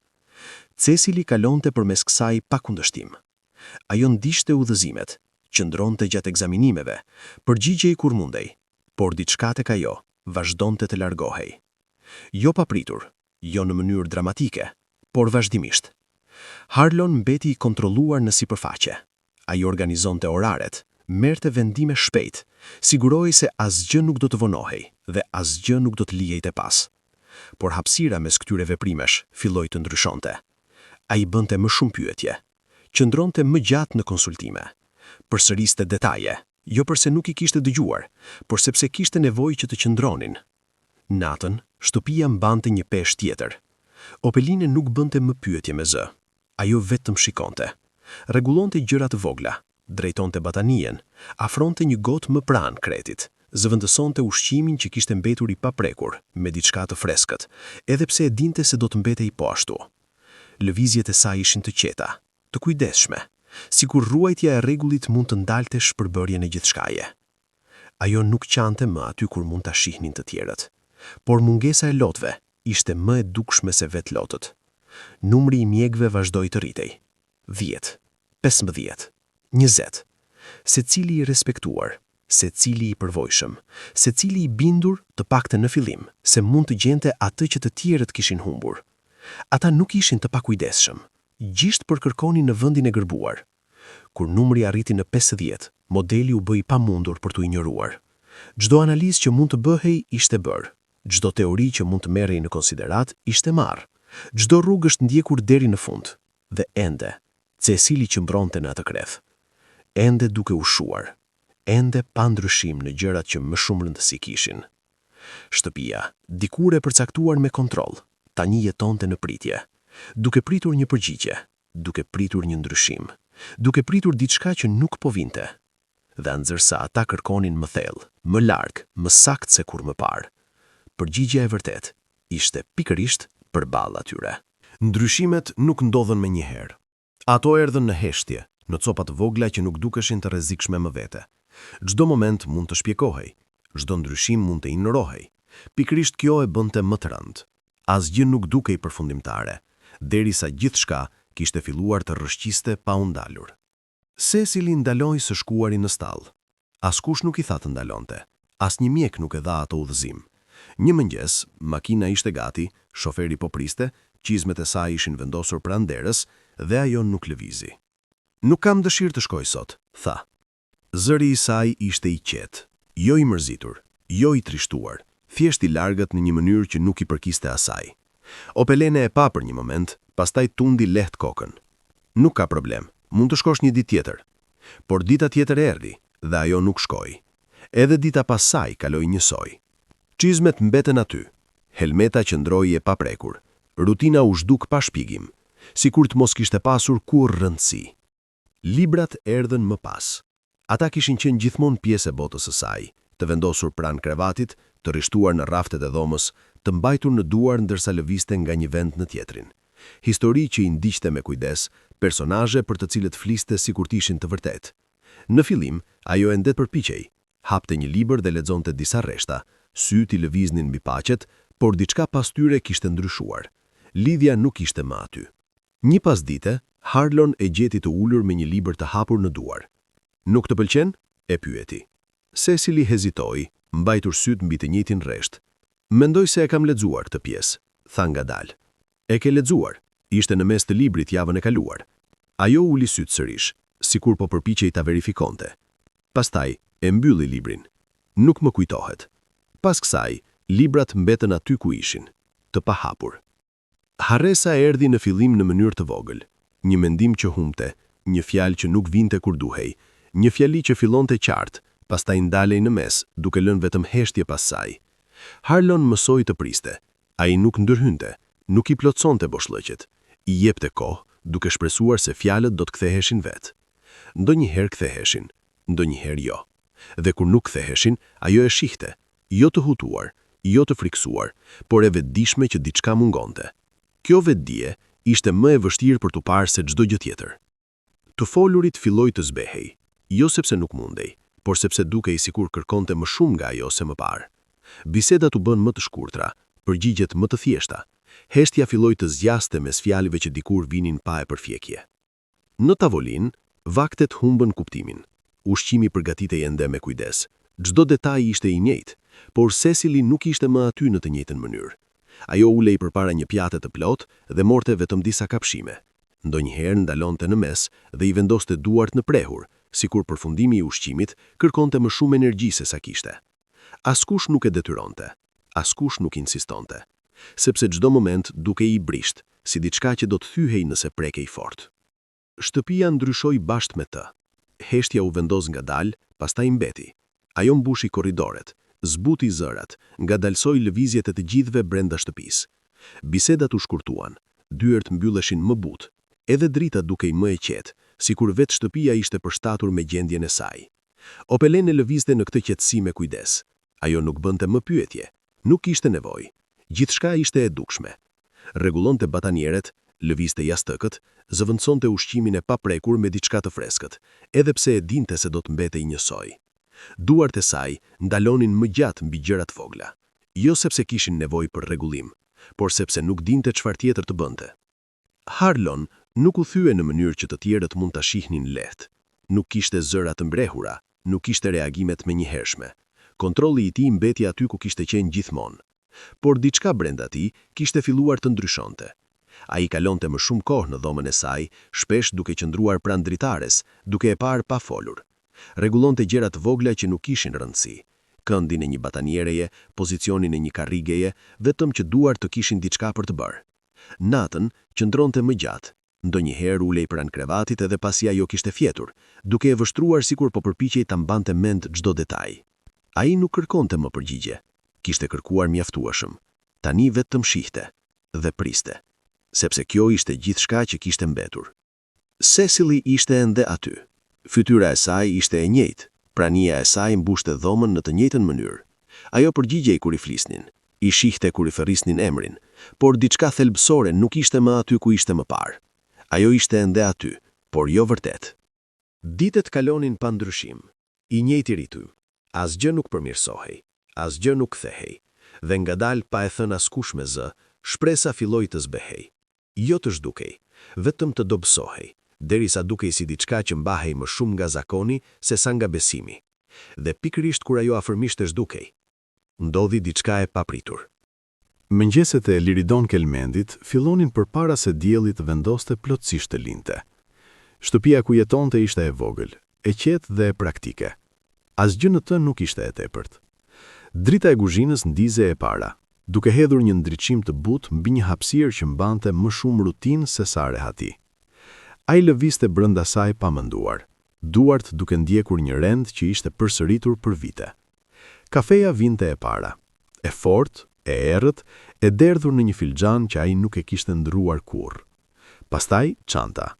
Cecili kalonte përmes kësaj pa kundërshtim. Ajo ndiqte udhëzimet, qëndronte gjatë ekzaminimeve, përgjigjej kur mundej, por diçka tek ajo vazhdonte të largohej. Jo papritur, jo në mënyrë dramatike, por vazhdimisht. Harlon mbeti i kontrolluar në sipërfaqe. Ai organizonte oraret, merrte vendime shpejt, siguroi se asgjë nuk do të vonohej dhe asgjë nuk do të lihej te pas. Por hapësira mes këtyre veprimesh filloi të ndryshonte. Ai bënte më shumë pyetje, qëndronte më gjatë në konsultime, përsëriste detaje, jo përse nuk i kishte dëgjuar, por sepse kishte nevojë që të qëndronin. Natën, shtëpia mbante një peshë tjetër. Opeline nuk bënte më pyetje me zë. Ajo vetëm shikonte. Rregullonte gjëra të vogla, drejtonte batanien, afronte një gotë më pranë kretit, zëvendësonte ushqimin që kishte mbetur i paprekur, me diçka të freskët, edhe pse e dinte se do të mbetej po ashtu. Lëvizjet e saj ishin të qeta, të kujdesshme, sikur ruajtja e rregullit mund të ndalte shpërbërjen e gjithçkaje. Ajo nuk qante më aty kur mund ta shihnin të tjerët, por mungesa e lotëve ishte më e dukshme se vetë lotët. Numri i mjekëve vazhdoi të rritej. 10, 15, 20. Secili i respektuar, secili i përvojshëm, secili i bindur, të paktën në fillim, se mund të gjente atë që të tjerët kishin humbur. Ata nuk ishin të pakujdesshëm, gjisht përkërkonin në vendin e gërbuar. Kur numri arriti në 50, modeli u bë i pamundur për t'u injoruar. Çdo analizë që mund të bëhej ishte bërë, çdo teori që mund të merrej në konsiderat ishte marrë, çdo rrugë është ndjekur deri në fund, dhe ende, Cecili që mbronte në atë kreth. Ende duke ushuar, ende pa ndryshim në gjërat që më shumë rëndësi kishin. Shtëpia, dikur e përcaktuar me kontroll, tani jetonte në pritje, duke pritur një përgjigje, duke pritur një ndryshim, duke pritur diçka që nuk po vinte. Dhe nxërsa ata kërkonin më thellë, më larg, më saktë se kur më parë, përgjigjja e vërtet ishte pikërisht përballë atyre. Ndryshimet nuk ndodhen me një herë. Ato erdhën në heshtje, në copa të vogla që nuk dukeshin të rrezikshme më vete. Çdo moment mund të shpjegohej, çdo ndryshim mund të injorohej. Pikërisht kjo e bënte më të rëndë. Asgjë nuk dukej përfundimtare, derisa gjithçka kishte filluar të rrëshqiste pa u ndalur. Cecily ndaloi së shkuari në stall. Askush nuk i tha të ndalonte. Asnjë mjek nuk e dha ato udhëzim. Një mëngjes, makina ishte gati, shoferi po priste, çizmet e saj ishin vendosur pranë derës dhe ajo nuk lëvizi. Nuk kam dëshirë të shkoj sot, tha. Zëri i saj ishte i qetë, jo i mërzitur, jo i trishtuar, thjesht i largët në një mënyrë që nuk i përkiste asaj. Opelene e pa për një moment, pastaj tundi lehtë kokën. Nuk ka problem, mund të shkosh një ditë tjetër. Por dita tjetër erdhi dhe ajo nuk shkoi. Edhe dita pas saj kaloi njësoj. Çizmet mbeten aty, helmeta qëndroi e paprekur, rutina u zhduk pa shpjegim, sikur të mos kishte pasur kurrë rëndësi. Librat erdhën më pas. Ata kishin qenë gjithmonë pjesë e botës së saj, të vendosur pranë krevatit, të rishtuar në raftet e dhomës, të mbajtur në duar ndërsa lëviste nga një vend në tjetrin. Histori që i ndiqte me kujdes, personazhe për të cilët fliste sikur të ishin të vërtetë. Në fillim, ajo ende përpiqej, hapte një libër dhe lexonte disa rreshta, syt i lëviznin mbi paqet, por diçka pas tyre kishte ndryshuar. Lidhja nuk ishte më aty. Një pasdite, Harlon e gjeti të ulur me një libër të hapur në duar. Nuk të pëlqen? E pyeti. Cecily hezitoi, mbajtur syt mbi të njëjtin rresht. Mendoj se e kam lexuar këtë pjesë, tha ngadalë. E ke lexuar? Ishte në mes të librit javën e kaluar. Ajo uli syt sërish, sikur po përpiqej ta verifikonte. Pastaj e mbylli librin. Nuk më kujtohet. Pas kësaj, librat mbetën aty ku ishin, të pahapur. Harresa erdhi në fillim në mënyrë të vogël, një mendim që humbte, një fjalë që nuk vinte kur duhej, një fjali që fillonte qartë, pastaj ndalej në mes, duke lënë vetëm heshtje pas saj. Harlon mësoi të priste. Ai nuk ndërhynte, nuk i plotësonte boshllëqet, i jepte kohë, duke shpresuar se fjalët do të ktheheshin vetë. Ndonjëherë ktheheshin, ndonjëherë jo. Dhe kur nuk ktheheshin, ajo e shihte, jo të hutuar, jo të friksuar, por e vetëdijshme që diçka mungonte. Kjo vetdije ishte më e vështirë për t'u parë se çdo gjë tjetër. Të folurit filloi të zbehej, jo sepse nuk mundej, por sepse dukej sikur kërkonte më shumë nga ajo se më parë. Bisedat u bën më të shkurtra, përgjigjet më të thjeshta. Heshtja filloi të zgjaste mes fjalëve që dikur vinin pa e përfjekje. Në tavolinë, vaktet humbën kuptimin. Ushqimi përgatitej ende me kujdes. Çdo detaj ishte i njëjtë, por Cecily nuk ishte më aty në të njëjtën mënyrë. Ajo ulej përpara një pjate të plotë dhe morte vetëm disa kapshime. Ndonjëherë ndalonte në mes dhe i vendoste duart në prehur, sikur përfundimi i ushqimit kërkonte më shumë energji se sa kishte. Askush nuk e detyronte, askush nuk insistonte, sepse çdo moment dukej i brisht, si diçka që do të thyhej nëse prekej fort. Shtëpia ndryshoi bashkë me të. Heshtja u vendos ngadalë, pastaj mbeti. Ajo mbushi korridoret, zbuti zërat, ngadalsoi lëvizjet e të gjithëve brenda shtëpisë. Bisedat u shkurtuan, dyert mbylleshin më butë, edhe drita dukej më e qetë, sikur vetë shtëpia ishte përshtatur me gjendjen e saj. Opelene lëvizte në këtë qetësi me kujdes. Ajo nuk bënte më pyetje, nuk kishte nevojë. Gjithçka ishte e dukshme. Rregullonte batanieret, lëvizte jastëkët, zëvendësonte ushqimin e paprekur me diçka të freskët, edhe pse e dinte se do të mbetej njësoj. Duart e saj ndalonin më gjatë mbi gjërat vogla, jo sepse kishin nevojë për rregullim, por sepse nuk dinte çfarë tjetër të bënte. Harlon nuk u thye në mënyrë që të tjerët mund ta shihnin lehtë. Nuk kishte zëra të mbrehura, nuk kishte reagimet menjëhershme. Kontrolli i tij mbeti aty ku kishte qenë gjithmonë. Por diçka brenda tij kishte filluar të ndryshonte. Ai kalonte më shumë kohë në dhomën e saj, shpesh duke qëndruar pranë dritares, duke e parë pa folur. Rregullonte gjëra të vogla që nuk kishin rëndësi. Këndin e një bataniereje, pozicionin e një karrigeje, vetëm që duart të kishin diçka për të bërë. Natën qëndronte më gjatë. Ndonjëherë ulej pranë krevatit edhe pasi ajo kishte fjetur, duke e vështruar sikur po përpiqej ta mbante mend çdo detaj. Ai nuk kërkonte më përgjigje. kishte kërkuar mjaftueshëm. Tani vetëm shihte dhe priste, sepse kjo ishte gjithçka që kishte mbetur. Cecily ishte ende aty. Fytyra e saj ishte e njëjtë, prania e saj mbushte dhomën në të njëjtën mënyrë. Ajo përgjigjej kur i flisnin, i shihte kur i ferrisnin emrin, por diçka thelbësore nuk ishte më aty ku ishte më parë. Ajo ishte ende aty, por jo vërtet. Ditët kalonin pa ndryshim. I njëjti ritëm. Asgjë nuk përmirësohej, asgjë nuk kthehej, dhe ngadalë pa e thënë askush me zë, shpresa filloi të zbehej. Jo të zhdukej, vetëm të dobësohej, derisa dukej si diçka që mbahej më shumë nga zakoni se sa nga besimi. Dhe pikërisht kur ajo afërmisht të zhdukej, ndodhi diçka e papritur. Mëngjeset e Liridon Kelmendit fillonin përpara se dielli të vendoste plotësisht të linte. Shtëpia ku jetonte ishte e vogël, e qetë dhe e praktike. Asgjë në të nuk ishte e tepërt. Drita e kuzhinës ndize e para, duke hedhur një ndriçim të butë mbi një hapësirë që mbante më shumë rutinë se sa rehati. Ai lëvizte brenda saj pa menduar, duart duke ndjekur një rend që ishte përsëritur për vite. Kafeja vinte e para, e fortë, e errët, e derdhur në një filxhan që ai nuk e kishte ndrruar kurrë. Pastaj çanta.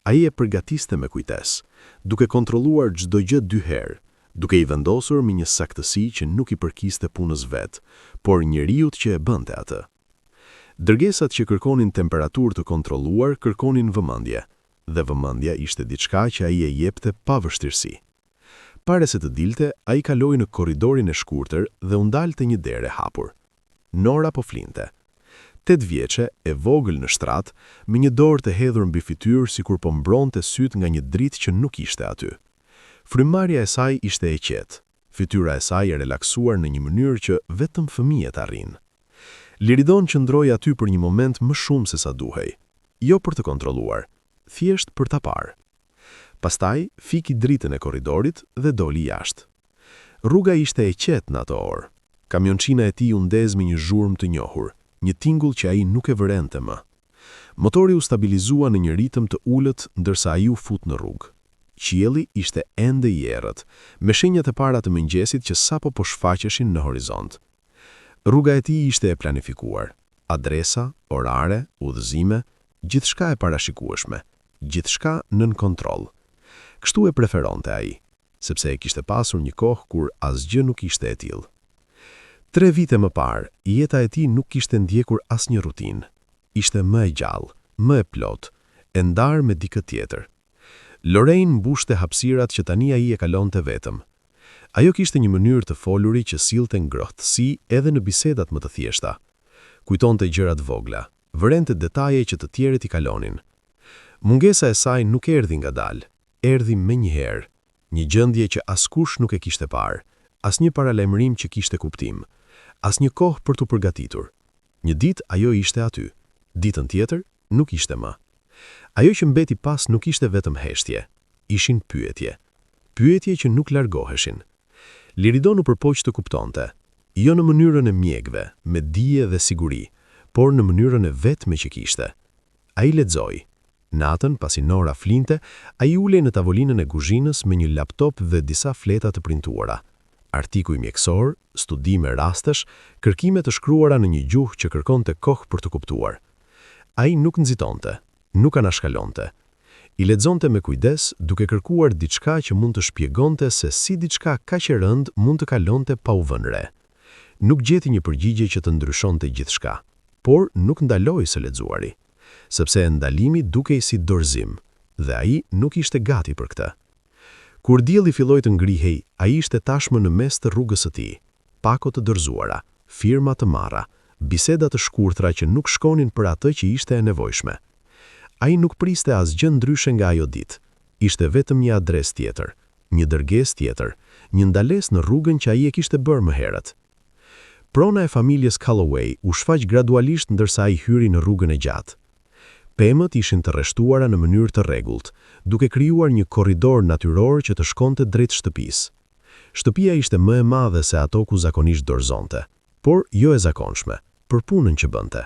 Ai e përgatiste me kujtesë, duke kontrolluar çdo gjë 2 herë, duke i vendosur me një saktësi që nuk i përkiste punës vet, por njeriut që e bënte atë. Dërgesat që kërkonin temperaturë të kontrolluar kërkonin vëmendje, dhe vëmendja ishte diçka që ai e jepte pa vështirësi. Pare se të dilte, ai kaloi në korridorin e shkurtër dhe u ndalte një derë e hapur. Nora po flinte. 8 vjeçe, e vogël në shtrat, me një dorë të hedhur mbi fytyrë sikur po mbronte syt nga një dritë që nuk ishte aty. Frymarrja e saj ishte e qetë, fytyra e saj e relaksuar në një mënyrë që vetëm fëmijët arrin. Liridon qëndroi aty për një moment më shumë se sa duhej, jo për të kontrolluar, thjesht për ta parë. Pastaj fiki dritën e korridorit dhe doli jashtë. Rruga ishte e qetë në ato orë. Kamionçina e tij u ndez me një zhurmë të njohur, një tingull që ai nuk e vërente më. Motori u stabilizua në një ritëm të ulët ndërsa ai u fut në rrugë. Qielli ishte ende i errët, me shenjat e para të mëngjesit që sapo po shfaqeshin në horizont. Rruga e tij ishte e planifikuar, adresa, orare, udhëzime, gjithçka e parashikueshme, gjithçka nën kontroll. Kështu e preferonte ai, sepse e kishte pasur një kohë kur asgjë nuk ishte e tillë. 3 vite më parë, jeta e tij nuk kishte ndjekur asnjë rutinë. Ishte më e gjallë, më e plotë, e ndarë me dikë tjetër. Lorraine mbushte hapësirat që tani ai e kalonte vetëm. Ajo kishte një mënyrë të foluri që sillte ngrohtësi edhe në bisedat më të thjeshta. Kujtonte gjërat vogla, vërente detaje që të tjerët i kalonin. Mungesa e saj nuk erdhi ngadalë, erdhi menjëherë, një gjendje që askush nuk e kishte parë, asnjë paralajmërim që kishte kuptim, asnjë kohë për të përgatitur. Një ditë ajo ishte aty, ditën tjetër nuk ishte më. Ajo që mbeti pas nuk ishte vetëm heshtje, ishin pyetje. Pyetje që nuk largoheshin. Liridon u përpoq të kuptonte, jo në mënyrën e mjekëve, me dije dhe siguri, por në mënyrën e vetme që kishte. Ai lexoi. Natën, pasi Nora flinte, ai ulej në tavolinën e kuzhinës me një laptop dhe disa fleta të printuara. Artikuj mjekësor, studime rastesh, kërkime të shkruara në një gjuhë që kërkonte kohë për të kuptuar. Ai nuk nxitonte, nuk anashkalonte. I lexonte me kujdes, duke kërkuar diçka që mund të shpjegonte se si diçka kaq e rëndë mund të kalonte pa u vënë re. Nuk gjeti një përgjigje që të ndryshonte gjithçka, por nuk ndaloi së lexuari, sepse ndalimi dukej si dorëzim, dhe ai nuk ishte gati për këtë. Kur dielli filloi të ngrihej, ai ishte tashmë në mes të rrugës së tij. Pako të dorëzuara, firma të marra, biseda të shkurtra që nuk shkonin për atë që ishte e nevojshme. Ai nuk priste asgjë ndryshe nga ajo ditë. Ishte vetëm një adresë tjetër, një dërgesë tjetër, një ndalesë në rrugën që ai e kishte bërë më herët. Prona e familjes Calloway u shfaq gradualisht ndërsa ai hyri në rrugën e gjatë. Pemët ishin të rreshtuara në mënyrë të rregullt, duke krijuar një korridor natyror që të shkonte drejt shtëpisë. Shtëpia ishte më e madhe se ato ku zakonisht dorëzonte, por jo e zakonshme, për punën që bënte.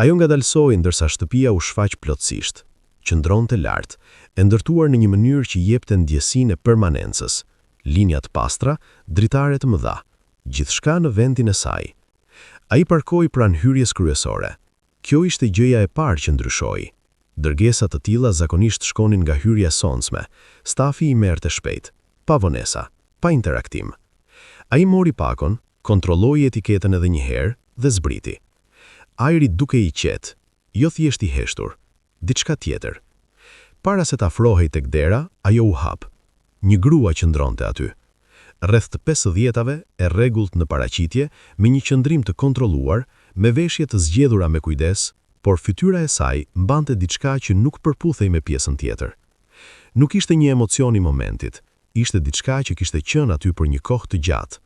Ajo ngadalsoi ndërsa shtëpia u shfaq plotësisht. Qëndronte lart, e ndërtuar në një mënyrë që jepte ndjesinë e permanencës, linja të pastra, dritare të mëdha, gjithçka në vendin e saj. Ai parkoi pranë hyrjes kryesore. Kjo ishte gjëja e parë që ndryshoi. Dërgesa të tilla zakonisht shkonin nga hyrja e sonshme. Stafi i merrte shpejt, pa vonesa, pa interaktim. Ai mori pakon, kontrolloi etiketën edhe një herë dhe zbriti. Ajri duke i qetë, jo thjesht i heshtur, diçka tjetër. Para se të afrohej tek dera, ajo u hap. Një grua qëndronte aty. Rreth të 50-tave, e rregullt në paraqitje, me një qëndrim të kontrolluar, me veshje të zgjedhura me kujdes, por fytyra e saj mbante diçka që nuk përputhej me pjesën tjetër. Nuk ishte një emocion i momentit, ishte diçka që kishte qenë aty për një kohë të gjatë.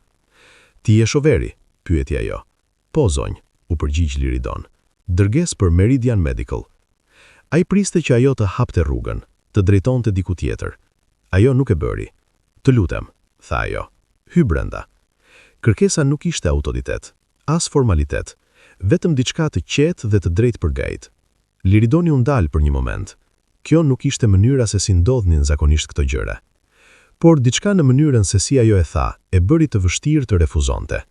Ti je shoveri? Pyeti ajo. Po zonj, u përgjigj Liridon. Dërgesë për Meridian Medical. Ai priste që ajo të hapte rrugën, të drejtonte diku tjetër. Ajo nuk e bëri. Të lutem, tha ajo. Hy brenda. Kërkesa nuk ishte autoritet, as formalitet, vetëm diçka të qetë dhe të drejtë për gajt. Liridoni u ndal për një moment. Kjo nuk ishte mënyra se si ndodhnin zakonisht këto gjëra. Por diçka në mënyrën se si ajo e tha, e bëri të vështirë të refuzonte.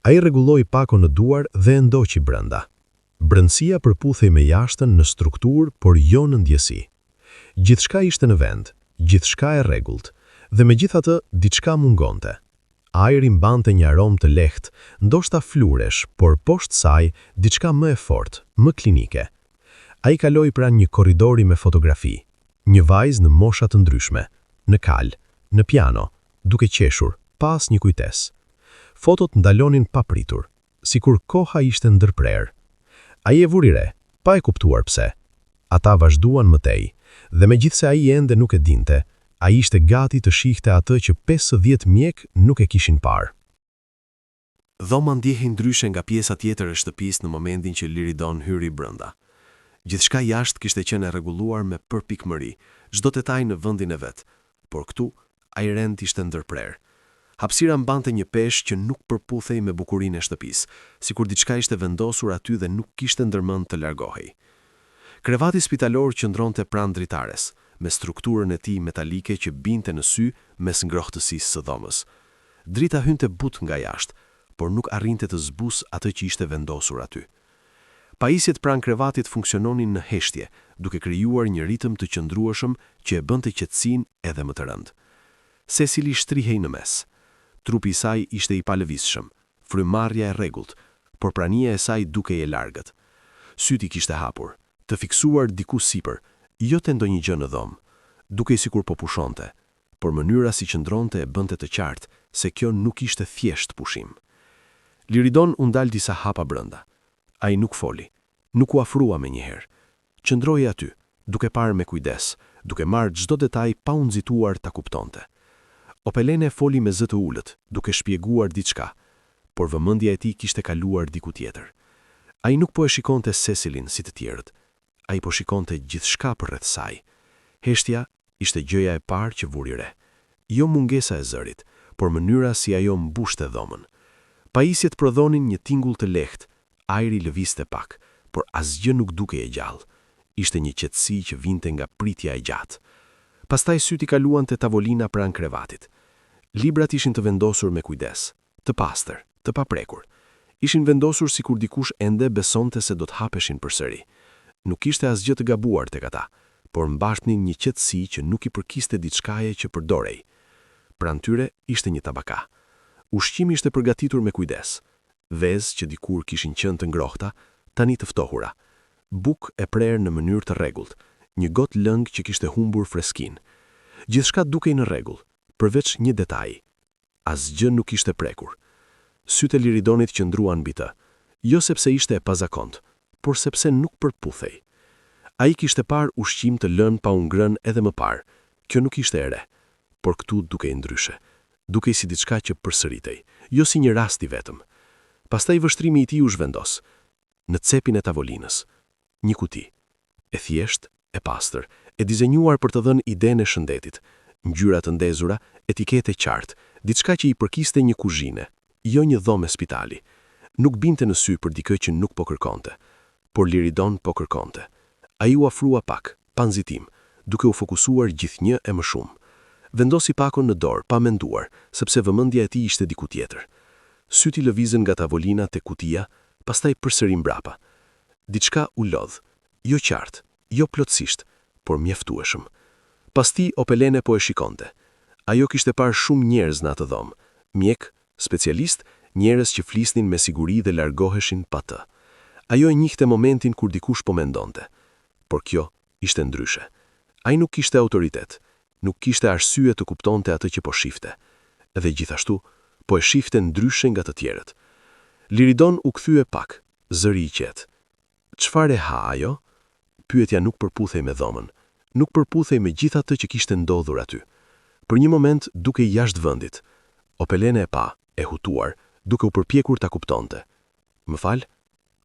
Ai rregulloi pakon në duar dhe e ndoqi brenda. Brendësia përputhej me jashtën në strukturë, por jo në ndjesi. Gjithçka ishte në vend, gjithçka e rregullt, dhe megjithatë diçka mungonte. Ajri mbante një aromë të lehtë, ndoshta fluresh, por poshtë saj diçka më e fortë, më klinike. Ai kaloi pranë një korridori me fotografi, një vajzë në mosha të ndryshme, në kal, në piano, duke qeshur, pas një kujtes. Fotot ndalonin papritur, sikur koha ishte ndërprer. Ai e vuri re, pa e kuptuar pse. Ata vazhduan mëtej, dhe megjithse ai ende nuk e dinte, ai ishte gati të shihte atë që 50 mjek nuk e kishin parë. Dhoma ndjehej ndryshe nga pjesa tjetër e shtëpisë në momentin që Liridon hyri brenda. Gjithçka jashtë kishte qenë e rregulluar me përpikmëri, çdo detaj në vendin e vet, por këtu ai rend ishte ndërprer. Hapësira mbante një peshë që nuk përputhej me bukurinë e shtëpisë, sikur diçka ishte vendosur aty dhe nuk kishte ndërmend të largohej. Krevati spitalor qëndronte pranë dritares, me strukturën e tij metalike që binte në sy mes ngrohtësisë së dhomës. Drita hynte butë nga jashtë, por nuk arrinte të zbus atë që ishte vendosur aty. Pajisjet pranë krevatit funksiononin në heshtje, duke krijuar një ritëm të qëndrueshëm që e bënte qetësinë edhe më të rëndë. Cecily shtrihej në mes. Trupi i saj ishte i palëvizshëm, frymarrja e rregullt, por prania e saj dukej e largët. Syti kishte hapur, të fiksuar diku sipër, jo te ndonjë gjë në dhomë, dukej sikur po pushonte, por mënyra si qëndronte e bënte të qartë se kjo nuk ishte thjesht pushim. Liridon u ndal disa hapa brenda. Ai nuk foli, nuk u afrua menjëherë. Qëndroi aty, duke parë me kujdes, duke marrë çdo detaj pa u nxituar ta kuptonte. Opelene foli me zë të ulët, duke shpjeguar diçka, por vëmendja e tij kishte kaluar diku tjetër. Ai nuk po e shikonte Cecilyn si të tjerët. Ai po shikonte gjithçka përreth saj. Heshtja ishte gjëja e parë që vuri re. Jo mungesa e zërit, por mënyra si ajo mbushte dhomën. Pajisjet prodhonin një tingull të lehtë, ajri lëvizte pak, por asgjë nuk dukej e gjallë. Ishte një qetësi që vinte nga pritja e gjatë. Pastaj syti kaluan te tavolina pranë krevatit. Librat ishin të vendosur me kujdes, të pastër, të paprekur. Ishin vendosur sikur dikush ende besonte se do të hapeshin përsëri. Nuk ishte asgjë të gabuar tek ata, por mbashnin një qetësi që nuk i përkiste diçkaje që përdorej. Pranë tyre ishte një tabaka. Ushqimi ishte përgatitur me kujdes. Vezë që dikur kishin qenë të ngrohta, tani të ftohura. Buk e prerë në mënyrë të rregullt, një gotë lëng që kishte humbur freskinë. Gjithçka dukej në rregull, përveç një detaji. Asgjë nuk ishte prekur. Sytë e Liridonit qëndruan mbi të, jo sepse ishte e pazakont, por sepse nuk përputhej. Ai kishte parë ushqim të lënë pa u ngrënë edhe më parë. Kjo nuk ishte e re, por këtu dukej ndryshe. Dukej si diçka që përsëritej, jo si një rast i vetëm. Pastaj vështrimi i tij u zhvendos. Në cepin e tavolinës, një kuti, e thjesht, e pastër, e dizenjuar për të dhënë idenë e shëndetit, ngjyra të ndezura, etikete qartë, diçka që i përkiste një kuzhine, jo një dhomë spitali. Nuk binte në sy për dikë që nuk po kërkonte, por Liridon po kërkonte. Ai u afrua pak, pa nxitim, duke u fokusuar gjithnjë e më shumë. Vendosi pakon në dorë, pa menduar, sepse vëmendja e tij ishte diku tjetër. Syti lëvizën nga tavolina te kutia, pastaj përsëri mbrapa. Diçka u lodh, jo qartë, jo plotësisht, por mjaftueshëm. Pas ti Opelene po e shikonte. Ajo kishte parë shumë njerëz në atë dhomë, mjek, specialist, njerëz që flisnin me siguri dhe largoheshin pa të. Ajo e njihte momentin kur dikush po mendonte. Por kjo ishte ndryshe. Ai nuk kishte autoritet, nuk kishte arsye të kuptonte atë që po shifte. Dhe gjithashtu, po e shifte ndryshe nga të tjerët. Liridon u kthye pak, zëri i qetë. Çfarë e ha ajo? Pyetja nuk përputhej me dhomën, nuk përputhej me gjithatë që kishte ndodhur aty. Për një moment duke i jashtë vendit. Opelene e pa, e hutuar, duke u përpjekur ta kuptonte. Më fal?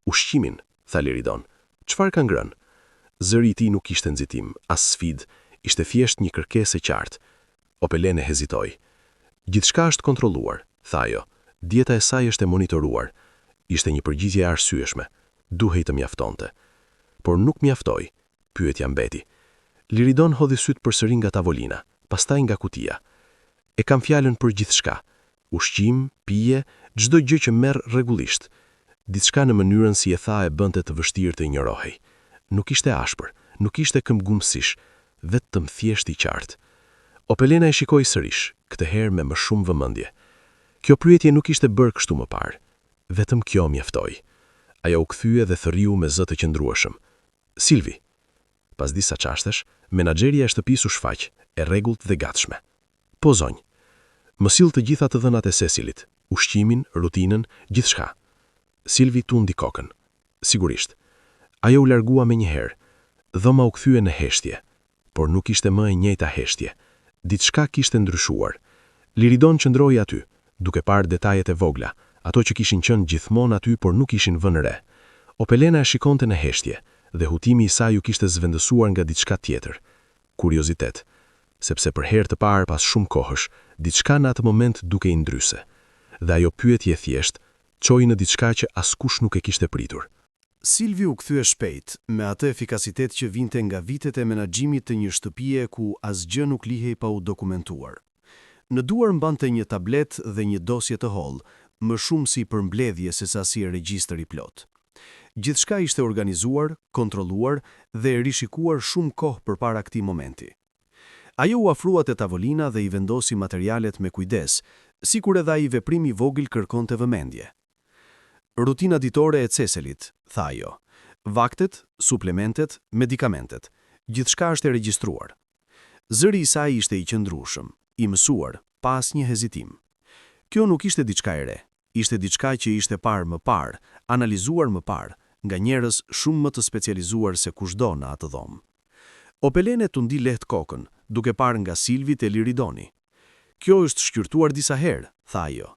Ushqimin, tha Liridon. Çfarë ka ngrënë? Zëri i tij nuk kishte nxitim, as sfidë, ishte thjesht një kërkesë e qartë. Opelene hezitoi. Gjithçka është kontrolluar, tha ajo. Dieta e saj është e monitoruar. Ishte një përgjigje e arsyeshme. Duhej të mjaftonte. Por nuk mjaftoi. Pyetja mbeti. Liridon hodhi syt përsëri nga tavolina, pastaj nga kutia. E kam fjalën për gjithçka. Ushqim, pije, çdo gjë që merr rregullisht. Diçka në mënyrën si e tha e bënte të vështirë të injorohej. Nuk ishte ashpër, nuk ishte këmbgumësish, vetëm thjesht i qartë. Opelena e shikoi sërish, këtë herë me më shumë vëmendje. Kjo pyetje nuk ishte bërë kështu më parë. Vetëm kjo mjaftoi. Ajo u kthye dhe thërriu me zë të qëndrueshëm. Silvi. Pas disa çashtesh, menaxheria e shtëpisë u shfaq, e rregullt dhe gatshme. Po zonjë. Më sill të gjitha të dhënat e Cecilit, ushqimin, rutinën, gjithçka. Silvi tundi kokën. Sigurisht. Ajo u largua menjëherë. Dhoma u kthye në heshtje, por nuk ishte më e njëjta heshtje. Diçka kishte ndryshuar. Liridon qëndroi aty, duke parë detajet e vogla, ato që kishin qenë gjithmonë aty por nuk ishin vënë re. Opelena e shikonte në heshtje, dhe hutimi i saj u kishte zvendësuar nga diçka tjetër. Kuriozitet, sepse për herë të parë pas shumë kohësh, diçka në atë moment duke i ndryse. Dhe ajo pyetje thjesht çoi në diçka që askush nuk e kishte pritur. Silvi u kthye shpejt, me atë efikasitet që vinte nga vitet e menaxhimit të një shtëpie ku asgjë nuk lihej pa u dokumentuar. Në duar mbante një tablet dhe një dosje të hollë, më shumë si përmbledhje sesa si regjistër i plot. Gjithçka ishte organizuar, kontrolluar dhe rishikuar shumë kohë përpara këtij momenti. Ajo u afrua te tavolina dhe i vendosi materialet me kujdes, sikur edhe ai veprimi i vogël kërkonte vëmendje. Rutina ditore e Cecilit, tha ajo. Vaktet, suplementet, medikamentet, gjithçka është e regjistruar. Zëri i saj ishte i qëndrueshëm, i mësuar, pa asnjë hezitim. Kjo nuk ishte diçka e re, ishte diçka që ishte parë më parë, analizuar më parë, nga njerëz shumë më të specializuar se kushdo në atë dhomë. Opelene tundi lehtë kokën, duke parë nga Silvi te Liridoni. Kjo është shqyrtuar disa herë, tha ajo.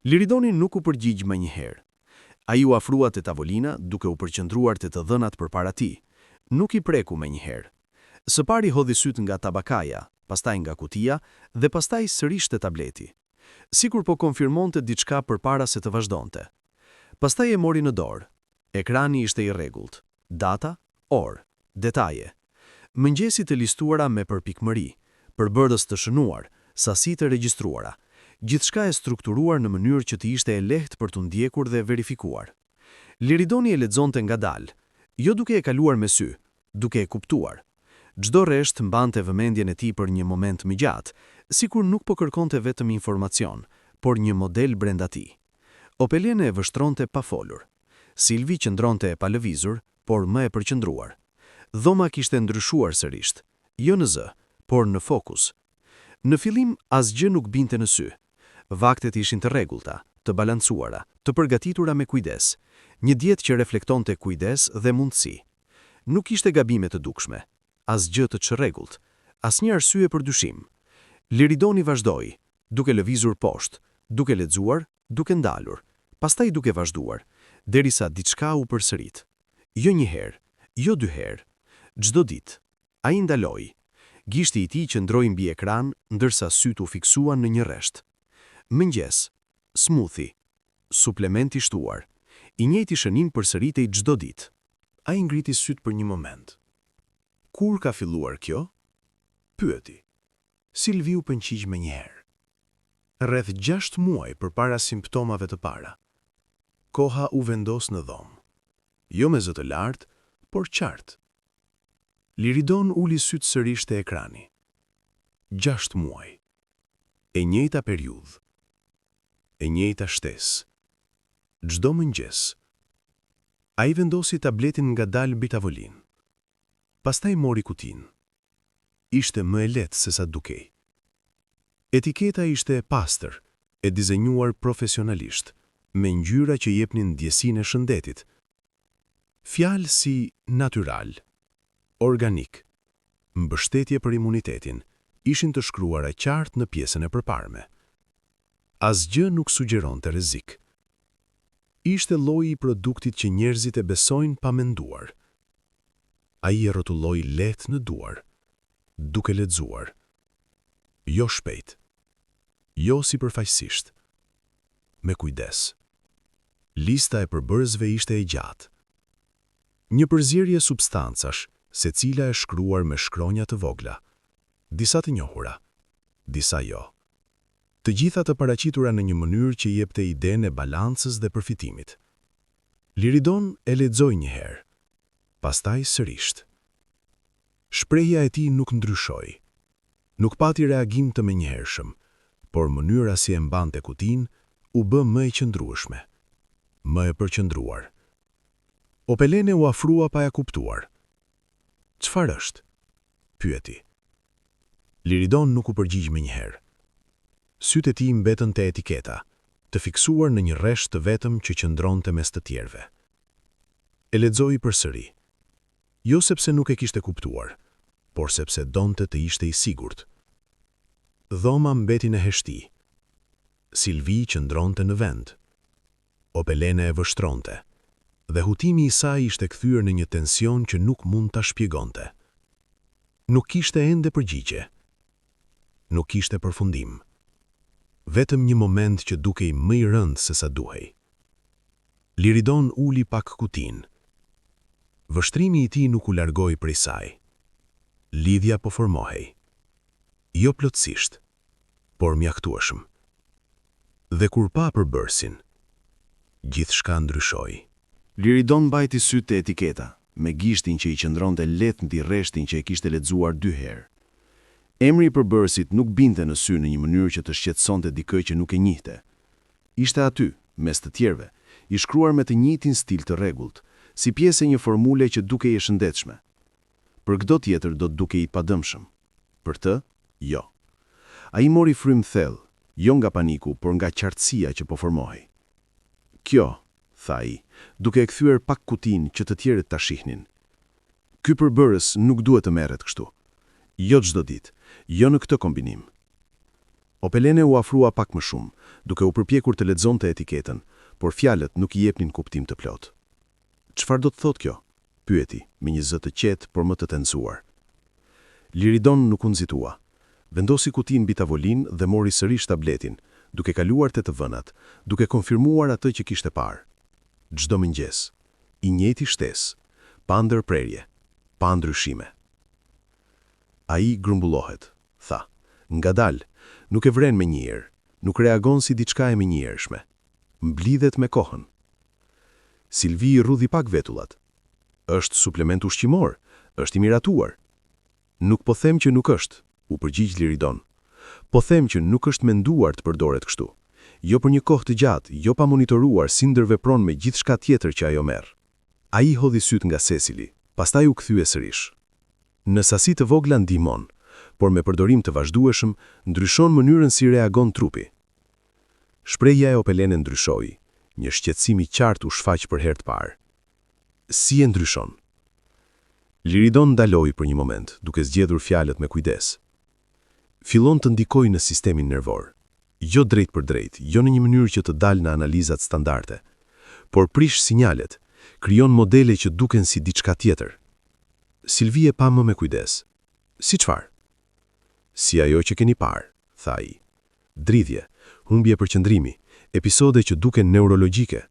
Liridoni nuk u përgjigj më njëherë. Ai u afrua te tavolina, duke u përqendruar te të dhënat përpara tij. Nuk i preku më njëherë. Së pari hodhi syt nga tabakaja, pastaj nga kutia dhe pastaj sërish te tableti. Sikur po konfirmonte diçka përpara se të vazhdonte. Pastaj e mori në dorë. Ekrani ishte i rregullt. Data, orë, detaje. Mëngjesi të listuara me përpikmëri, përbërës të shënuar, sasi të regjistruara. Gjithçka e strukturuar në mënyrë që të ishte e lehtë për të ndjekur dhe verifikuar. Liridoni e lexonte ngadalë, jo duke e kaluar me sy, duke e kuptuar. Çdo rresht mbante vëmendjen e tij për një moment më gjatë, sikur nuk po kërkonte vetëm informacion, por një model brenda tij. Opelene e vështronte pa folur. Silvi qëndronte e palëvizur, por më e përqendruar. Dhoma kishte ndryshuar sërish, jo në zë, por në fokus. Në fillim asgjë nuk binte në sy. Vaktet ishin të rregullta, të balancuara, të përgatitura me kujdes. Një dietë që reflektonte kujdes dhe mundësi. Nuk ishte gabime të dukshme, asgjë të çrregullt, asnjë arsye për dyshim. Liridoni vazhdoi, duke lëvizur poshtë, duke lexuar, duke ndalur, pastaj duke vazhduar, derisa diçka u përsërit. Jo një herë, jo dy herë, çdo ditë. Ai ndaloi. Gishti i tij qëndroi mbi ekran, ndërsa syt u fiksuan në një rresht. Mëngjes, smoothie, suplement i shtuar. I njëjti shënim përsëritej çdo ditë. Ai ngriti syt për një moment. Kur ka filluar kjo? Pyeti. Silviu pënqij menjëherë. Rreth 6 muaj përpara simptomave të para, koha u vendos në dhomë. Jo me zë të lartë, por qartë. Liridon uli sytë sërish te ekrani. 6 muaj. E njëjta periudhë. E njëjta shtesë. Çdo mëngjes. Ai vendosi tabletin ngadalë mbi tavolinë. Pastaj mori kutinë. Ishte më e lehtë se sa dukej. Etiketa ishte e pastër, e dizenjuar profesionalisht, me ngjyra që jepnin ndjesinë e shëndetit. Fjalë si natyral, organik, mbështetje për imunitetin, ishin të shkruara qartë në pjesën e përparme. Asgjë nuk sugjeronte rrezik. Ishte lloji i produktit që njerëzit e besojnë pa menduar. Ai e rrotulloi lehtë në duar, duke lexuar. Jo shpejt. Jo sipërfaqësisht. Me kujdes. Lista e përbërësve ishte e gjatë. Një përzierje substancash, secila e shkruar me shkronja të vogla. Disa të njohura, disa jo. Të gjitha të paraqitura në një mënyrë që jepte idenë e balancës dhe përfitimit. Liridon e lexoi një herë, pastaj sërish. Shprehja e tij nuk ndryshoi. Nuk pati reagim të menjëhershëm, por mënyra si e mbante kutinë u bë më e qëndrueshme, më e përqendruar. Opelene u afrua pa ja kuptuar. "Çfarë është?" pyeti. Liridon nuk u përgjigj menjëherë. Sytë e tij mbetën te etiketa, të fiksuar në një rresht të vetëm që qëndronte mes të tjerëve. E lexoi përsëri. Jo sepse nuk e kishte kuptuar, por sepse donte të ishte i sigurt. Dhoma mbeti në heshti. Silvi qëndronte në vend. Opelene e vështronte, dhe hutimi i saj ishte kthyer në një tension që nuk mund ta shpjegonte. Nuk kishte ende përgjigje. Nuk kishte përfundim. Vetëm një moment që dukej më i rëndë se sa duhej. Liridon uli pak kutinë. Vështrimi i tij nuk u largoi prej saj. Lidhja po formohej. Jo plotësisht, por mjaftueshëm. Dhe kur pa përbërësin, gjithçka ndryshoi. Liridon mbajti sytë te etiketa, me gishtin që i qëndronte lehtë mbi rreshtin që e kishte lexuar 2 herë. Emri i përbërësit nuk binte në sy në një mënyrë që të shqetësonte dikë që nuk e njihte. Ishte aty, mes të tjerëve, i shkruar me të njëjtin stil të rregullt, si pjesë e një formule që dukej e shëndetshme. Për çdo tjetër do të dukej i padëmshëm. Për të, jo. Ai mori frym thellë, jo nga paniku, por nga qartësia që po formohej. "Kjo", tha ai, duke e kthyer pak kutinë që të tjerët ta shihnin. "Ky përbërës nuk duhet të merret kështu. Jo çdo ditë, jo në këtë kombinim." Opelene u afrua pak më shumë, duke u përpjekur të lexonte etiketën, por fjalët nuk i jepnin kuptim të plot. "Çfarë do të thotë kjo?" pyeti, me një zë të qetë, por më të tensuar. Liridon nuk u nxitua. Vendosi kutinë mbi tavolinë dhe mori sërish tabletin, duke kaluar te të vënat, duke konfirmuar atë që kishte parë. Çdo mëngjes, i njëjti shtesë, pa ndërprerje, pa ndryshime. Ai grumbullohet, tha, ngadalë, nuk e vren me njëherë, nuk reagon si diçka e menjëhershme. Mblidhet me kohën. Silvi i rrudhi pak vetullat. "Është suplement ushqimor, është i miratuar." "Nuk po them që nuk është", u përgjigj Liridon. "Po them që nuk është menduar të përdoret kështu. Jo për një kohë të gjatë, jo pa monitoruar si ndërvepron me gjithçka tjetër që ajo merr." Ai hodhi syt nga Cecily, pastaj u kthye sërish. "Në sasi të vogla ndihmon, por me përdorim të vazhdueshëm ndryshon mënyrën si reagon trupi." Shprehja e Opelene ndryshoi, një shqetësim i qartë u shfaq për herë të parë. "Si e ndryshon?" Liridon ndaloi për një moment, duke zgjedhur fjalët me kujdes. "Fillon të ndikojë në sistemin nervor. Jo drejt për drejt, jo në një mënyrë që të dalë në analizat standarde, por prish sinjalet, krijon modele që duken si diçka tjetër." Silvi e pa më me kujdes. "Si çfarë?" "Si ajo që keni parë", tha ai. "Dridhje, humbje përqendrimi, episode që duken neurologjike,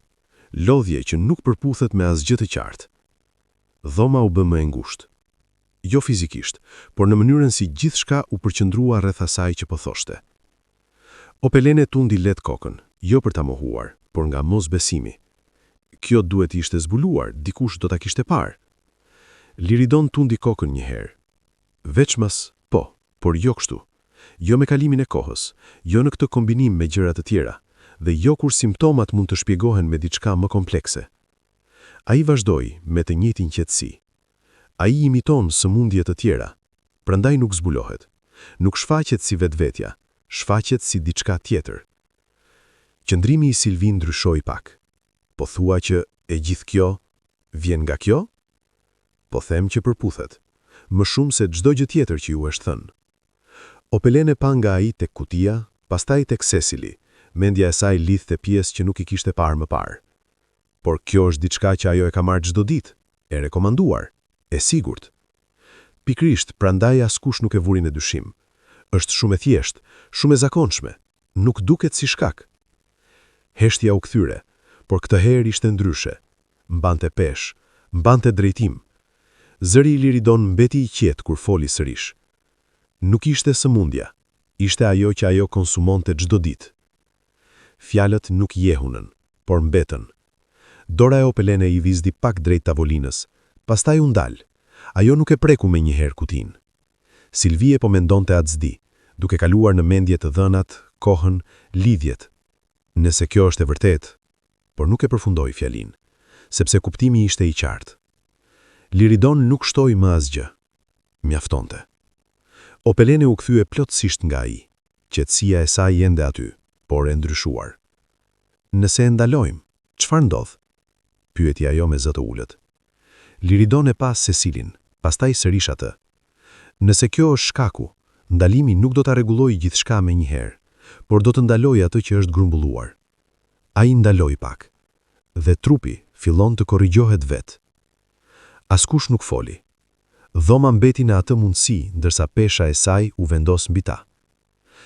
lodhje që nuk përputhet me asgjë të qartë." Dhoma u bë më e ngushtë. Jo fizikisht, por në mënyrën si gjithçka u përqendrua rreth asaj që po thoshte. Opelene tundi let kokën, jo për ta mohuar, por nga mos besimi. Kjo duhet ishte zbuluar, dikush do ta kishte parë. Liridon tundi kokën një herë. Veçmas, po, por jo kështu. Jo me kalimin e kohës, jo në këtë kombinim me gjëra të tjera, dhe jo kur simptomat mund të shpjegohen me diçka më komplekse. Ai vazhdoi me të njëjtin qetësi. Ai imiton sëmundje të tjera, prandaj nuk zbulohet. Nuk shfaqet si vetvetja, shfaqet si diçka tjetër. Qëndrimi i Silvin ndryshoi pak. Po thua që e gjithë kjo vjen nga kjo? Po them që përputhet, më shumë se çdo gjë tjetër që ju është thënë. Opelene pa nga ai tek kutia, pastaj tek Cecily, mendja e saj lidhte pjesë që nuk i kishte parë më parë. Por kjo është diçka që ajo e ka marrë çdo ditë, e rekomanduar, e sigurt. Pikrisht, prandaj askush nuk e vuri në dyshim. Është shumë e thjeshtë, shumë e zakonshme, nuk duket si shkak. Heshtja u kthyre, por këtë herë ishte ndryshe. Mbante peshë, mbante drejtim. Zëri i Liridon mbeti i qetë kur foli sërish. Nuk ishte sëmundja, ishte ajo që ajo konsumonte çdo ditë. Fjalët nuk jehunën, por mbetën. Dora e Opelene i vizdi pak drejt tavolinës, pastaj u ndal. Ajo nuk e preku me njëherë kutin. Silvie po mendonte atë duke kaluar në mendje të dhënat, kohën, lidhjet. Nëse kjo është e vërtet, por nuk e përfundoi fjalin, sepse kuptimi ishte i qartë. Liridon nuk shtoi më asgjë. Mjaftonte. Opelene u kthye plotësisht nga ai. Qetësia e saj ende aty, por e ndryshuar. Nëse e ndalojmë, çfarë ndodh? Pyeti ajo me zë të ulët. Liridon e pa Cecilyn, pastaj sërish atë. Nëse kjo është shkaku, ndalimi nuk do ta rregullojë gjithçka me një herë, por do të ndalojë atë që është grumbulluar. Ai ndaloi pak, dhe trupi fillon të korrigjohet vetë. Askush nuk foli. Dhoma mbeti në atë mundësi, ndërsa pesha e saj u vendos mbi ta.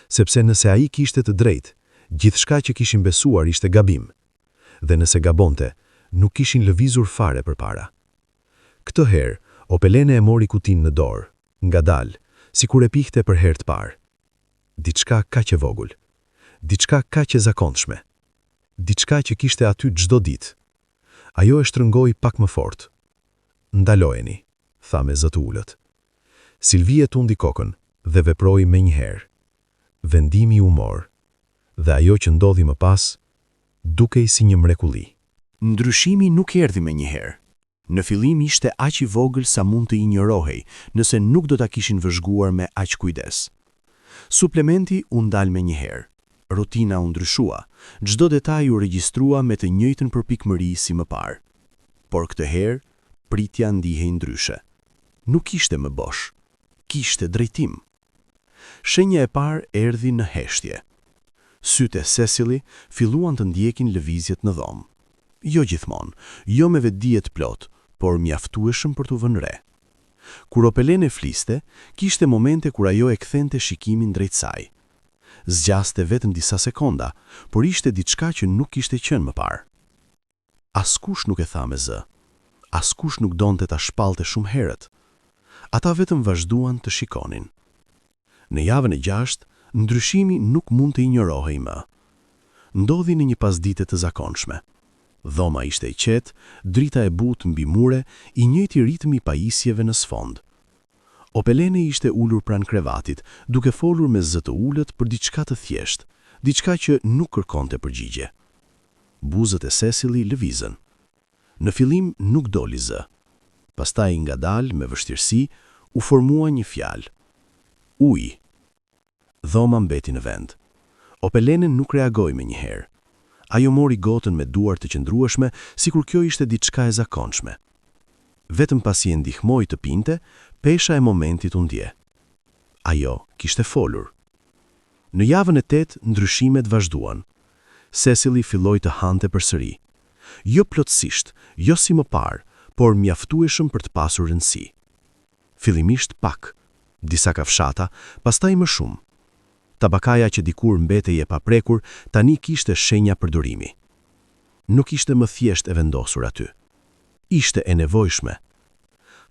Sepse nëse ai kishte të drejtë, gjithçka që kishin besuar ishte gabim. Dhe nëse gabonte, nuk kishin lëvizur fare përpara. Këtë herë, Opelene e mori kutin në dorë, ngadalë, sikur e pikte për herë të parë. Diçka kaq e vogël, diçka kaq e zakonshme, diçka që kishte aty çdo ditë. Ajo e shtrëngoi pak më fort. Ndalojeni, tha me zë të ulët. Silvie tundi kokën dhe veproi menjëherë. Vendimi u mor, dhe ajo që ndodhi më pas, dukej si një mrekulli. Ndryshimi nuk erdhi me njëherë. Në fillim ishte aq i vogël sa mund të injorohej, nëse nuk do ta kishin vëzhguar me aq kujdes. Suplementi u ndal me njëherë. Rutina u ndryshua, çdo detaj u regjistrua me të njëjtën përpikmëri si më parë. Por këtë herë, pritja ndihej ndryshe. Nuk ishte më bosh, kishte drejtim. Shenja e parë erdhi në heshtje. Sytë e Cecily filluan të ndjekin lëvizjet në dhomë. Jo gjithmonë, jo me vetdije të plot, por mjaftueshëm për të vënë re. Kur Opelene fliste, kishte momente kur ajo e kthente shikimin drejt saj. Zgjaste vetëm disa sekonda, por ishte diçka që nuk kishte qenë më parë. Askush nuk e tha me zë. Askush nuk donte ta shpallte shumë herët. Ata vetëm vazhduan të shikonin. Në javën e 6, ndryshimi nuk mund të injorohej më. Ndodhi në një pasdite të zakonshme. Dhoma ishte e qetë, drita e butë mbi mure, i njëjti ritmi i pajisjeve në sfond. Opelene ishte ulur pranë krevatit, duke folur me zë të ulët për diçka të thjeshtë, diçka që nuk kërkonte përgjigje. Buzët e Cecily lëvizën. Në fillim nuk doli zë. Pastaj ngadalë me vështirësi u formua një fjalë. Ujë. Dhoma mbeti në vend. Opelene nuk reagoi me njëherë. Ajo mori gotën me duar të qëndrueshme, sikur kjo ishte diçka e zakonshme. Vetëm pasi e ndihmoi të pinte, pesha e momentit u ndje. Ajo kishte folur. Në javën e 8, ndryshimet vazhduan. Cecily filloi të hante përsëri. Jo plotësisht, jo si më parë, por mjaftueshëm për të pasur rëndësi. Fillimisht pak, disa kafshata, pastaj më shumë. Tabakaja që dikur mbetej e paprekur, tani kishte shenja përdorimi. Nuk ishte më thjesht e vendosur aty. Ishte e nevojshme.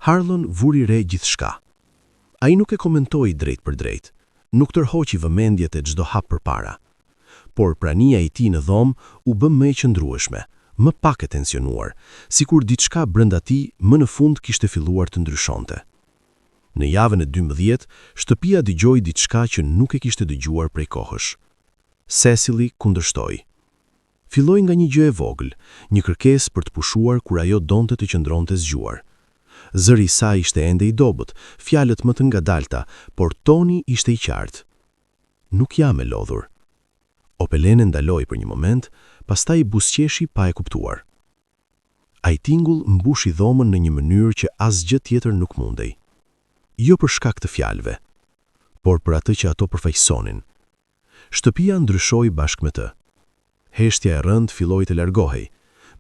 Harlan vuri re gjithçka. Ai nuk e komentoi drejt për drejt, nuk tërhoqi vëmendjet e çdo hap përpara. por prania e tij në dhomë u bë më e qëndrueshme, më pak e tensionuar, sikur diçka brenda tij më në fund kishte filluar të ndryshonte. Në javën e 12, shtëpia dëgjoi diçka që nuk e kishte dëgjuar prej kohësh. Cecily kundërshtoi. Filloi nga një gjë e vogël, një kërkesë për të pushuar kur ajo donte të qëndronte zgjuar. Zëri i saj ishte ende i dobët, fjalët më të ngadalta, por toni ishte i qartë. Nuk jam e lodhur. Opelene ndaloi për një moment, pastaj buzëqeshi pa e kuptuar. Ai tingull mbushi dhomën në një mënyrë që asgjë tjetër nuk mundej. Jo për shkak të fjalëve, por për atë që ato përfaqësonin. Shtëpia ndryshoi bashkë me të. Heshtja e rëndë filloi të largohej.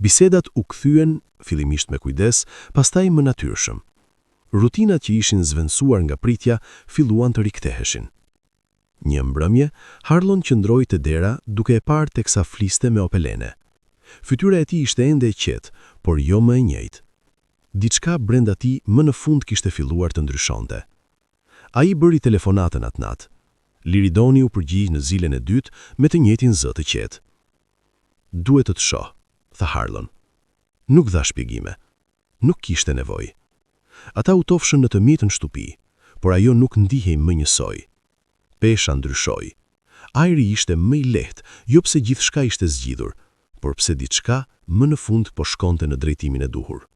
Bisedat u kthyen, fillimisht me kujdes, pastaj më natyrshëm. Rutinat që ishin zvendësuar nga pritja filluan të riktheheshin. Një mbrëmje, Harlon qëndroi te dera duke e parë teksa fliste me Opelene. Fytyra e tij ishte ende e qetë, por jo më e njëjtë. Diçka brenda tij më në fund kishte filluar të ndryshonte. Ai bëri telefonatën atë natë. Liridoni u përgjigj në zilen e dytë me të njëjtin zë të qetë. Duhet të shoh, tha Harlon. Nuk dha shpjegime. Nuk kishte nevojë. Ata u tofshën në të njëjtën shtëpi, por ajo nuk ndihej më njësoj. Pesha ndryshoi. Ajri ishte më i lehtë, jo pse gjithçka ishte zgjidhur, por pse diçka më në fund po shkonte në drejtimin e duhur.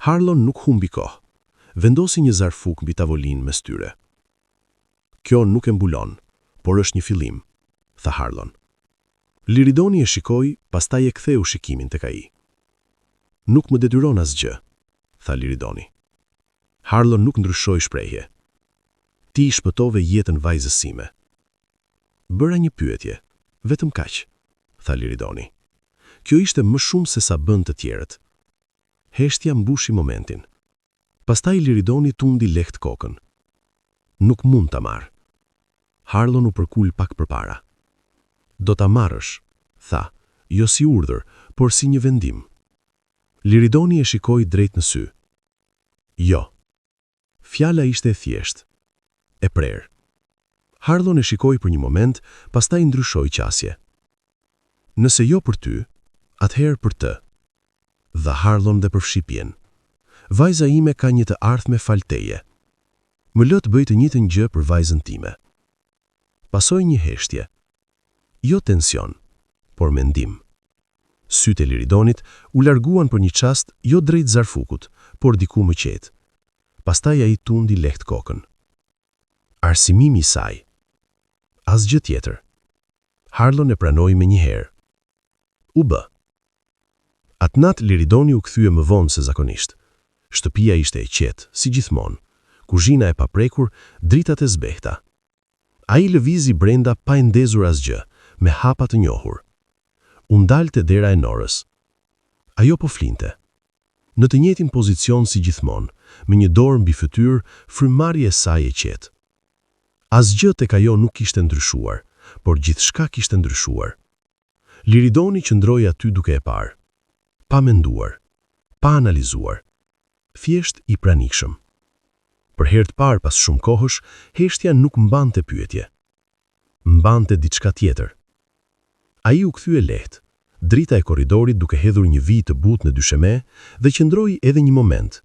Harlon nuk humbi kohë. Vendosi një zarfuk mbi tavolinë mes tyre. Kjo nuk e mbulon, por është një fillim, tha Harlon. Liridoni e shikoi, pastaj e ktheu shikimin tek ai. Nuk më detyron asgjë, tha Liridoni. Harlon nuk ndryshoi shprehje. Ti shpëtove jetën vajzës sime. Bëra një pyetje, vetëm kaq, tha Liridoni. Kjo ishte më shumë se sa bën të tjerët. Heshtja mbushi momentin. Pastaj Liridoni tundi lehtë kokën. Nuk mund ta marr. Harlon u përkul pak përpara. Do ta marrësh, tha, jo si urdhër, por si një vendim. Liridoni e shikoi drejt në sy. Jo. Fjala ishte e thjeshtë, e prerë. Harlon e shikoi për një moment, pastaj ndryshoi qasje. Nëse jo për ty, atëherë për të. Dha Harlon dhe për fshipjen. Vajza ime ka një të ardhme falteje. Më lë të bëj të njëjtën gjë për vajzën time. Pasoi një heshtje. Jo tension, por mendim. Sytë e Liridonit u larguan për një çast jo drejt zarfukut, por diku më qetë. Pastaj ai tundi lehtë kokën. Arsimimi i saj. Asgjë tjetër. Harlon e pranoi me njëherë. U bë. Atë natë Liridoni u kthye më vonë se zakonisht. Shtëpia ishte e qetë, si gjithmonë. Kuzhina e paprekur, dritat e zbehta. Ai lëvizi brenda pa e ndezur asgjë, me hapa të njohur. U ndal te dera e Norës. Ajo po flinte. Në të njëjtin pozicion si gjithmonë, me një dorë mbi fytyrë, frymëmarrja e saj e qetë. Asgjë tek ajo nuk kishte ndryshuar, por gjithçka kishte ndryshuar. Liridoni qëndroi aty duke e parë. Pa menduar, pa analizuar. Thjesht i pranikshëm. Për herë të parë pas shumë kohësh, heshtja nuk mbante pyetje. Mbante diçka tjetër. Ai u kthye lehtë, drita e korridorit duke hedhur një vijë të butë në dysheme dhe qëndroi edhe një moment,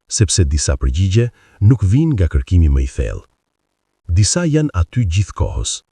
sepse disa përgjigje nuk vinë nga kërkimi më i thellë. Disa janë aty gjithkohës.